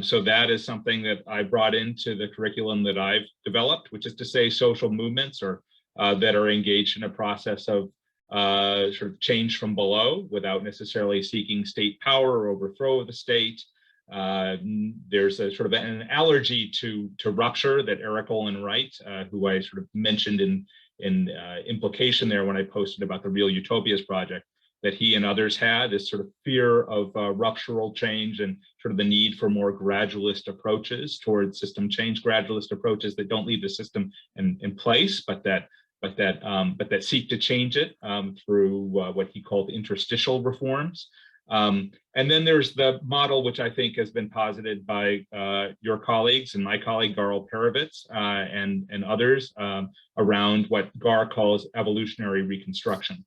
So that is something that I brought into the curriculum that I've developed, which is to say social movements or that are engaged in a process of sort of change from below without necessarily seeking state power or overthrow of the state. There's a sort of an allergy to rupture that Eric Olin Wright, who I sort of mentioned in implication there when I posted about the Real Utopias project, that he and others had, this sort of fear of ruptural change and sort of the need for more gradualist approaches towards system change, gradualist approaches that don't leave the system in place, but that seek to change it through what he called interstitial reforms. And then there's the model, which I think has been posited by your colleagues and my colleague, Garl Perovitz, and others around what Gar calls evolutionary reconstruction,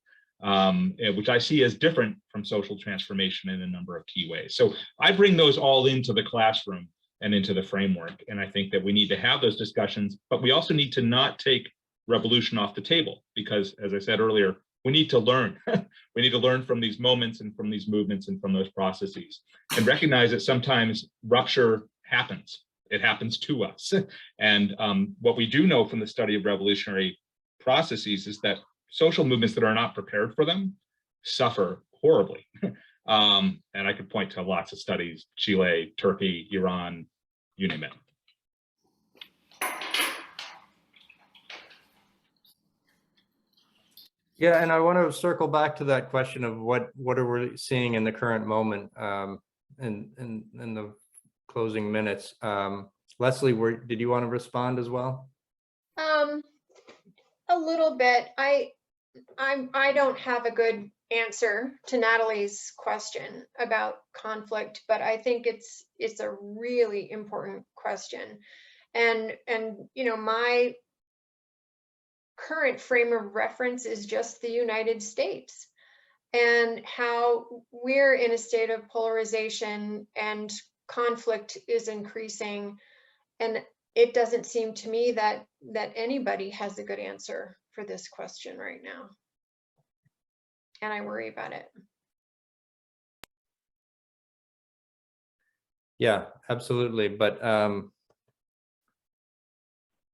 which I see as different from social transformation in a number of key ways. So I bring those all into the classroom and into the framework. And I think that we need to have those discussions, but we also need to not take revolution off the table, because as I said earlier, we need to learn. We need to learn from these moments and from these movements and from those processes, and recognize that sometimes rupture happens. It happens to us. And what we do know from the study of revolutionary processes is that social movements that are not prepared for them suffer horribly. And I could point to lots of studies, Chile, Turkey, Iran, you name it. Yeah, and I want to circle back to that question of what are we seeing in the current moment in the closing minutes. Leslie, did you want to respond as well? A little bit. I don't have a good answer to Natalie's question about conflict, but I think it's a really important question. And my current frame of reference is just the United States and how we're in a state of polarization and conflict is increasing. And it doesn't seem to me that anybody has a good answer for this question right now. And I worry about it. Yeah, absolutely. But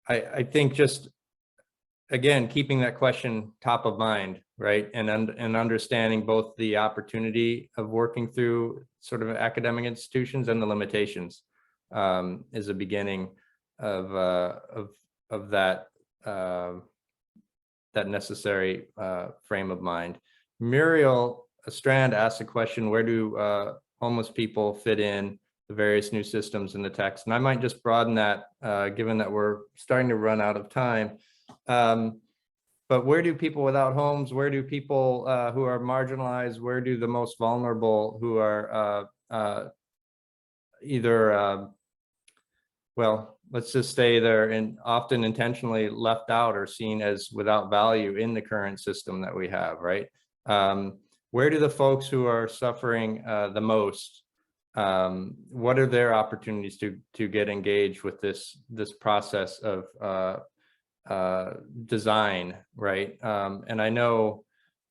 I think just, again, keeping that question top of mind, right? And understanding both the opportunity of working through sort of academic institutions and the limitations is a beginning of that that necessary frame of mind. Muriel Strand asked a question: where do homeless people fit in the various new systems in the text? And I might just broaden that, given that we're starting to run out of time. But where do people without homes, where do people who are marginalized, where do the most vulnerable who are either, well, let's just say they're often intentionally left out or seen as without value in the current system that we have, right? Where do the folks who are suffering the most, what are their opportunities to get engaged with this process of design, right? And I know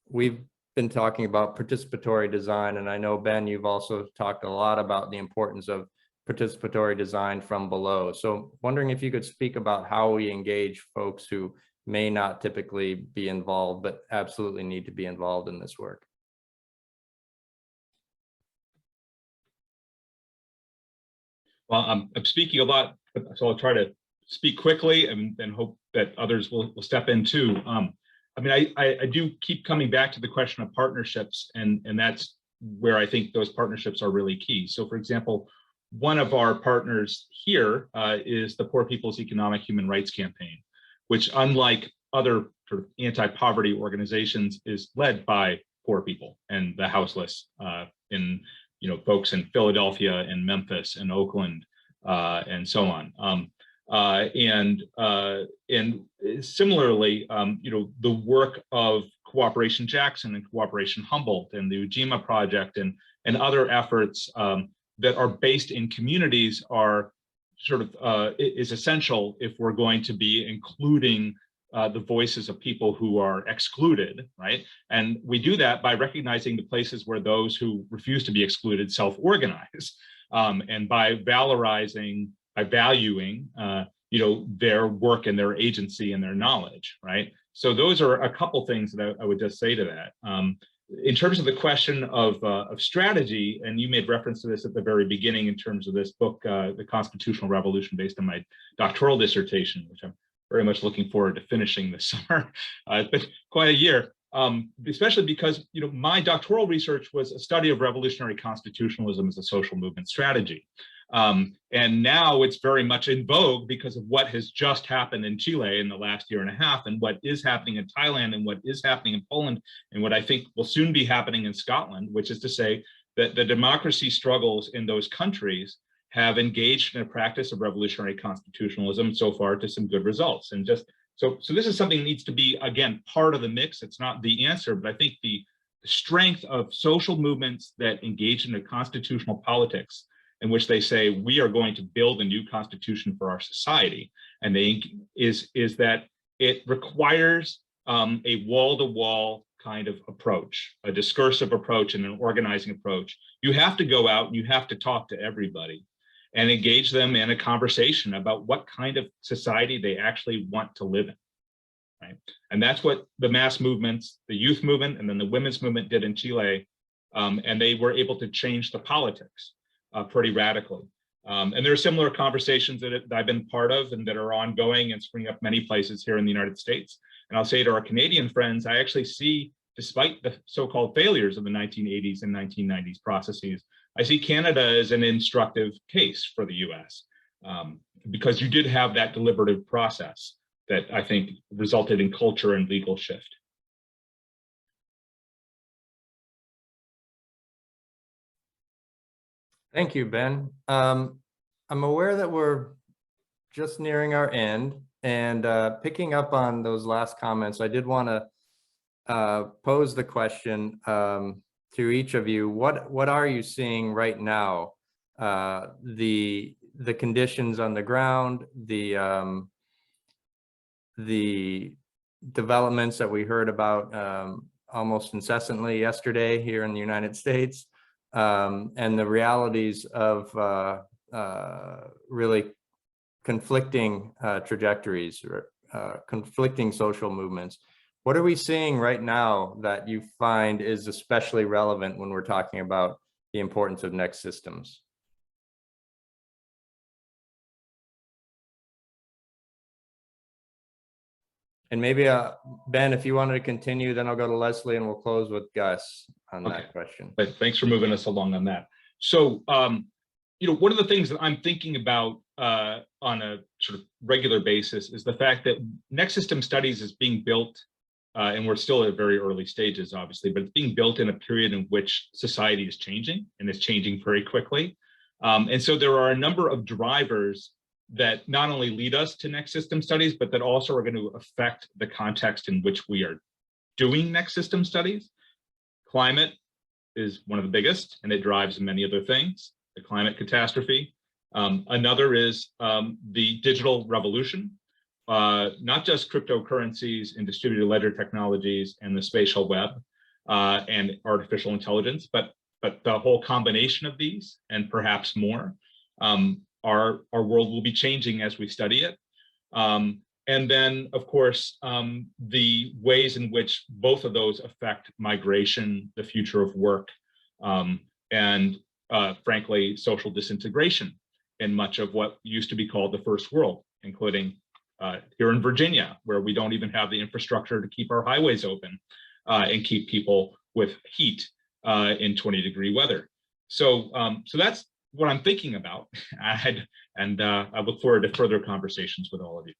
we've been talking about participatory design, and I know, Ben, you've also talked a lot about the importance of participatory design from below. So wondering if you could speak about how we engage folks who may not typically be involved, but absolutely need to be involved in this work. Well, I'm speaking a lot, so I'll try to speak quickly and hope that others will step in too. I mean, I do keep coming back to the question of partnerships, and that's where I think those partnerships are really key. So for example, one of our partners here is the Poor People's Economic Human Rights Campaign, which, unlike other sort of anti-poverty organizations, is led by poor people and the houseless, in folks in Philadelphia and Memphis and Oakland and so on. And similarly, the work of Cooperation Jackson and Cooperation Humboldt and the Ujima Project and other efforts that are based in communities are sort of is essential if we're going to be including the voices of people who are excluded, right? And we do that by recognizing the places where those who refuse to be excluded self-organize, and by valuing their work and their agency and their knowledge, right? So those are a couple things that I would just say to that. In terms of the question of strategy, and you made reference to this at the very beginning in terms of this book, The Constitutional Revolution, based on my doctoral dissertation, which I'm very much looking forward to finishing this summer. It's been quite a year, especially because my doctoral research was a study of revolutionary constitutionalism as a social movement strategy. And now it's very much in vogue because of what has just happened in Chile in the last year and a half, and what is happening in Thailand, and what is happening in Poland, and what I think will soon be happening in Scotland, which is to say that the democracy struggles in those countries have engaged in a practice of revolutionary constitutionalism so far to some good results. And just so this is something that needs to be, again, part of the mix. It's not the answer, but I think the strength of social movements that engage in a constitutional politics in which they say, we are going to build a new constitution for our society. And is that it requires a wall-to-wall kind of approach, a discursive approach and an organizing approach. You have to go out and you have to talk to everybody and engage them in a conversation about what kind of society they actually want to live in, right? And that's what the mass movements, the youth movement, and then the women's movement did in Chile. And they were able to change the politics pretty radically. And there are similar conversations that I've been part of and that are ongoing and springing up many places here in the United States. And I'll say to our Canadian friends, I actually see, despite the so-called failures of the 1980s and 1990s processes, I see Canada as an instructive case for the US, because you did have that deliberative process that I think resulted in culture and legal shift. Thank you, Ben. I'm aware that we're just nearing our end, and picking up on those last comments, I did want to pose the question to each of you. What are you seeing right now? The conditions on the ground, the developments that we heard about almost incessantly yesterday here in the United States, and the realities of really conflicting trajectories, or conflicting social movements. What are we seeing right now that you find is especially relevant when we're talking about the importance of next systems? And maybe, Ben, if you wanted to continue, then I'll go to Leslie and we'll close with Gus on that question. But thanks for moving us along on that. So, one of the things that I'm thinking about on a sort of regular basis is the fact that next system studies is being built, and we're still at very early stages, obviously, but it's being built in a period in which society is changing, and it's changing very quickly. And so there are a number of drivers that not only lead us to next system studies, but that also are going to affect the context in which we are doing next system studies. Climate is one of the biggest, and it drives many other things, the climate catastrophe. Another is the digital revolution, not just cryptocurrencies and distributed ledger technologies and the spatial web and artificial intelligence, but the whole combination of these and perhaps more. Our world will be changing as we study it. And then, of course, the ways in which both of those affect migration, the future of work, and frankly, social disintegration in much of what used to be called the first world, including here in Virginia, where we don't even have the infrastructure to keep our highways open and keep people with heat in 20-degree weather. So that's what I'm thinking about, and I look forward to further conversations with all of you.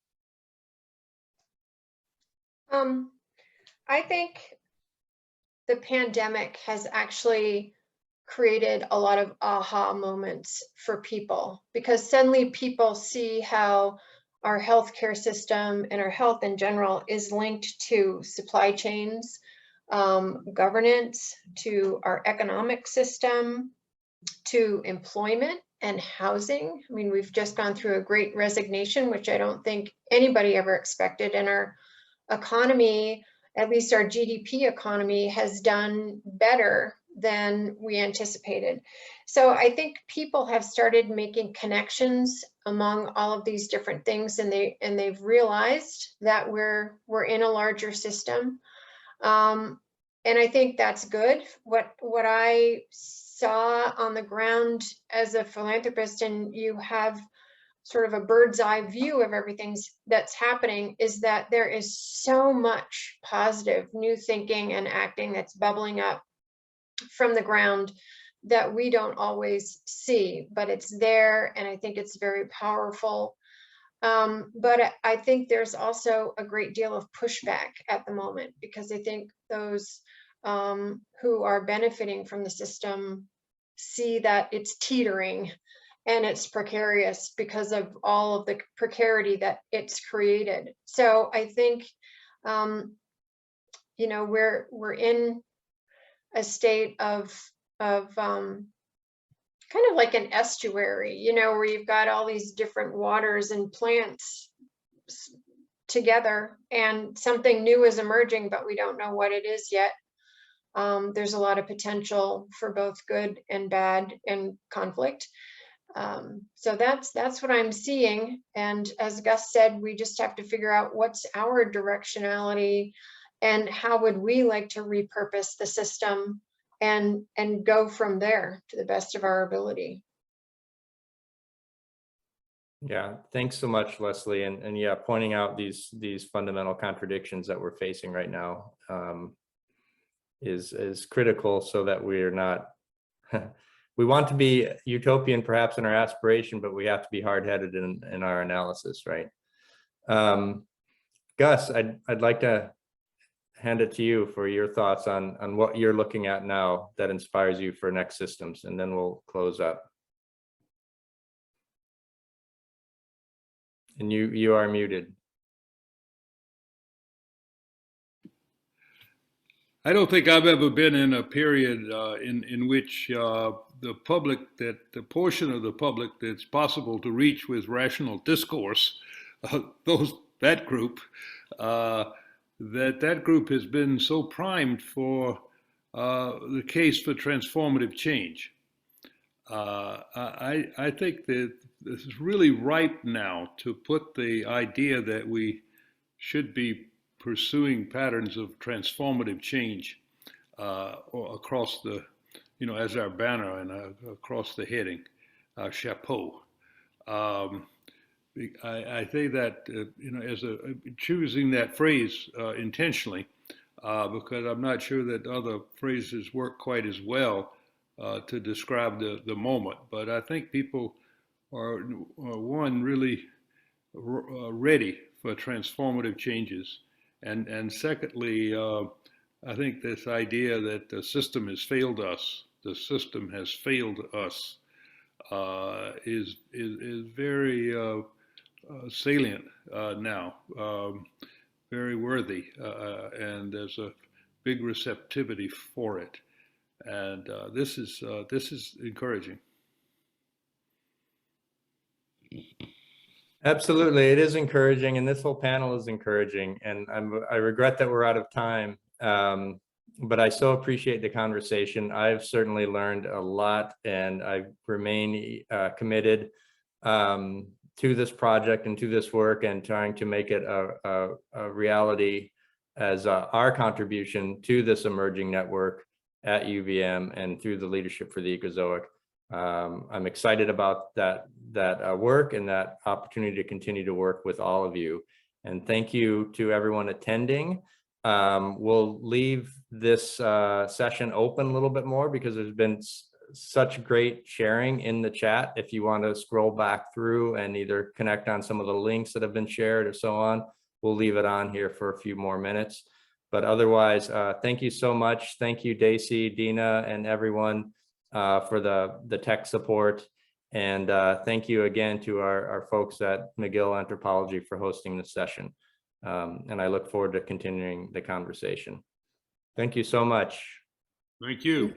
I think the pandemic has actually created a lot of aha moments for people, because suddenly people see how our healthcare system and our health in general is linked to supply chains, governance, to our economic system, to employment and housing. I mean, we've just gone through a great resignation, which I don't think anybody ever expected. And our economy, at least our GDP economy, has done better than we anticipated. So I think people have started making connections among all of these different things, and they've realized that we're in a larger system. And I think that's good. What I saw on the ground as a philanthropist, and you have sort of a bird's eye view of everything that's happening, is that there is so much positive new thinking and acting that's bubbling up from the ground that we don't always see, but it's there, and I think it's very powerful. But I think there's also a great deal of pushback at the moment, because I think those who are benefiting from the system see that it's teetering and it's precarious because of all of the precarity that it's created. So I think, you know, we're in a state of kind of like an estuary, you know, where you've got all these different waters and plants together, and something new is emerging, but we don't know what it is yet. There's a lot of potential for both good and bad and conflict. So that's what I'm seeing. And as Gus said, we just have to figure out what's our directionality and how would we like to repurpose the system and go from there to the best of our ability. Yeah, thanks so much, Leslie. And yeah, pointing out these fundamental contradictions that we're facing right now is critical, so that we're not, we want to be utopian perhaps in our aspiration, but we have to be hard-headed in our analysis, right? Gus, I'd like to hand it to you for your thoughts on what you're looking at now that inspires you for next systems, and then we'll close up. And you are muted. I don't think I've ever been in a period in which the portion of the public that's possible to reach with rational discourse, that group has been so primed for the case for transformative change. I think that this is really ripe now to put the idea that we should be pursuing patterns of transformative change across the, you know, as our banner and across the heading, our chapeau. I think that, you know, as choosing that phrase intentionally, because I'm not sure that other phrases work quite as well to describe the moment. But I think people are one, really ready for transformative changes. And secondly, I think this idea that the system has failed us, is very salient now, very worthy, and there's a big receptivity for it, and this is encouraging. Absolutely, it is encouraging, and this whole panel is encouraging, and I regret that we're out of time, but I so appreciate the conversation. I've certainly learned a lot, and I remain committed to this project and to this work, and trying to make it a reality as our contribution to this emerging network at UVM and through the Leadership for the Ecozoic. I'm excited about that work and that opportunity to continue to work with all of you. And thank you to everyone attending. We'll leave this session open a little bit more because there's been such great sharing in the chat. If you want to scroll back through and either connect on some of the links that have been shared or so on, we'll leave it on here for a few more minutes. But otherwise, thank you so much. Thank you, Daisy, Dina, and everyone for the tech support. And thank you again to our folks at McGill Anthropology for hosting this session. And I look forward to continuing the conversation. Thank you so much. Thank you.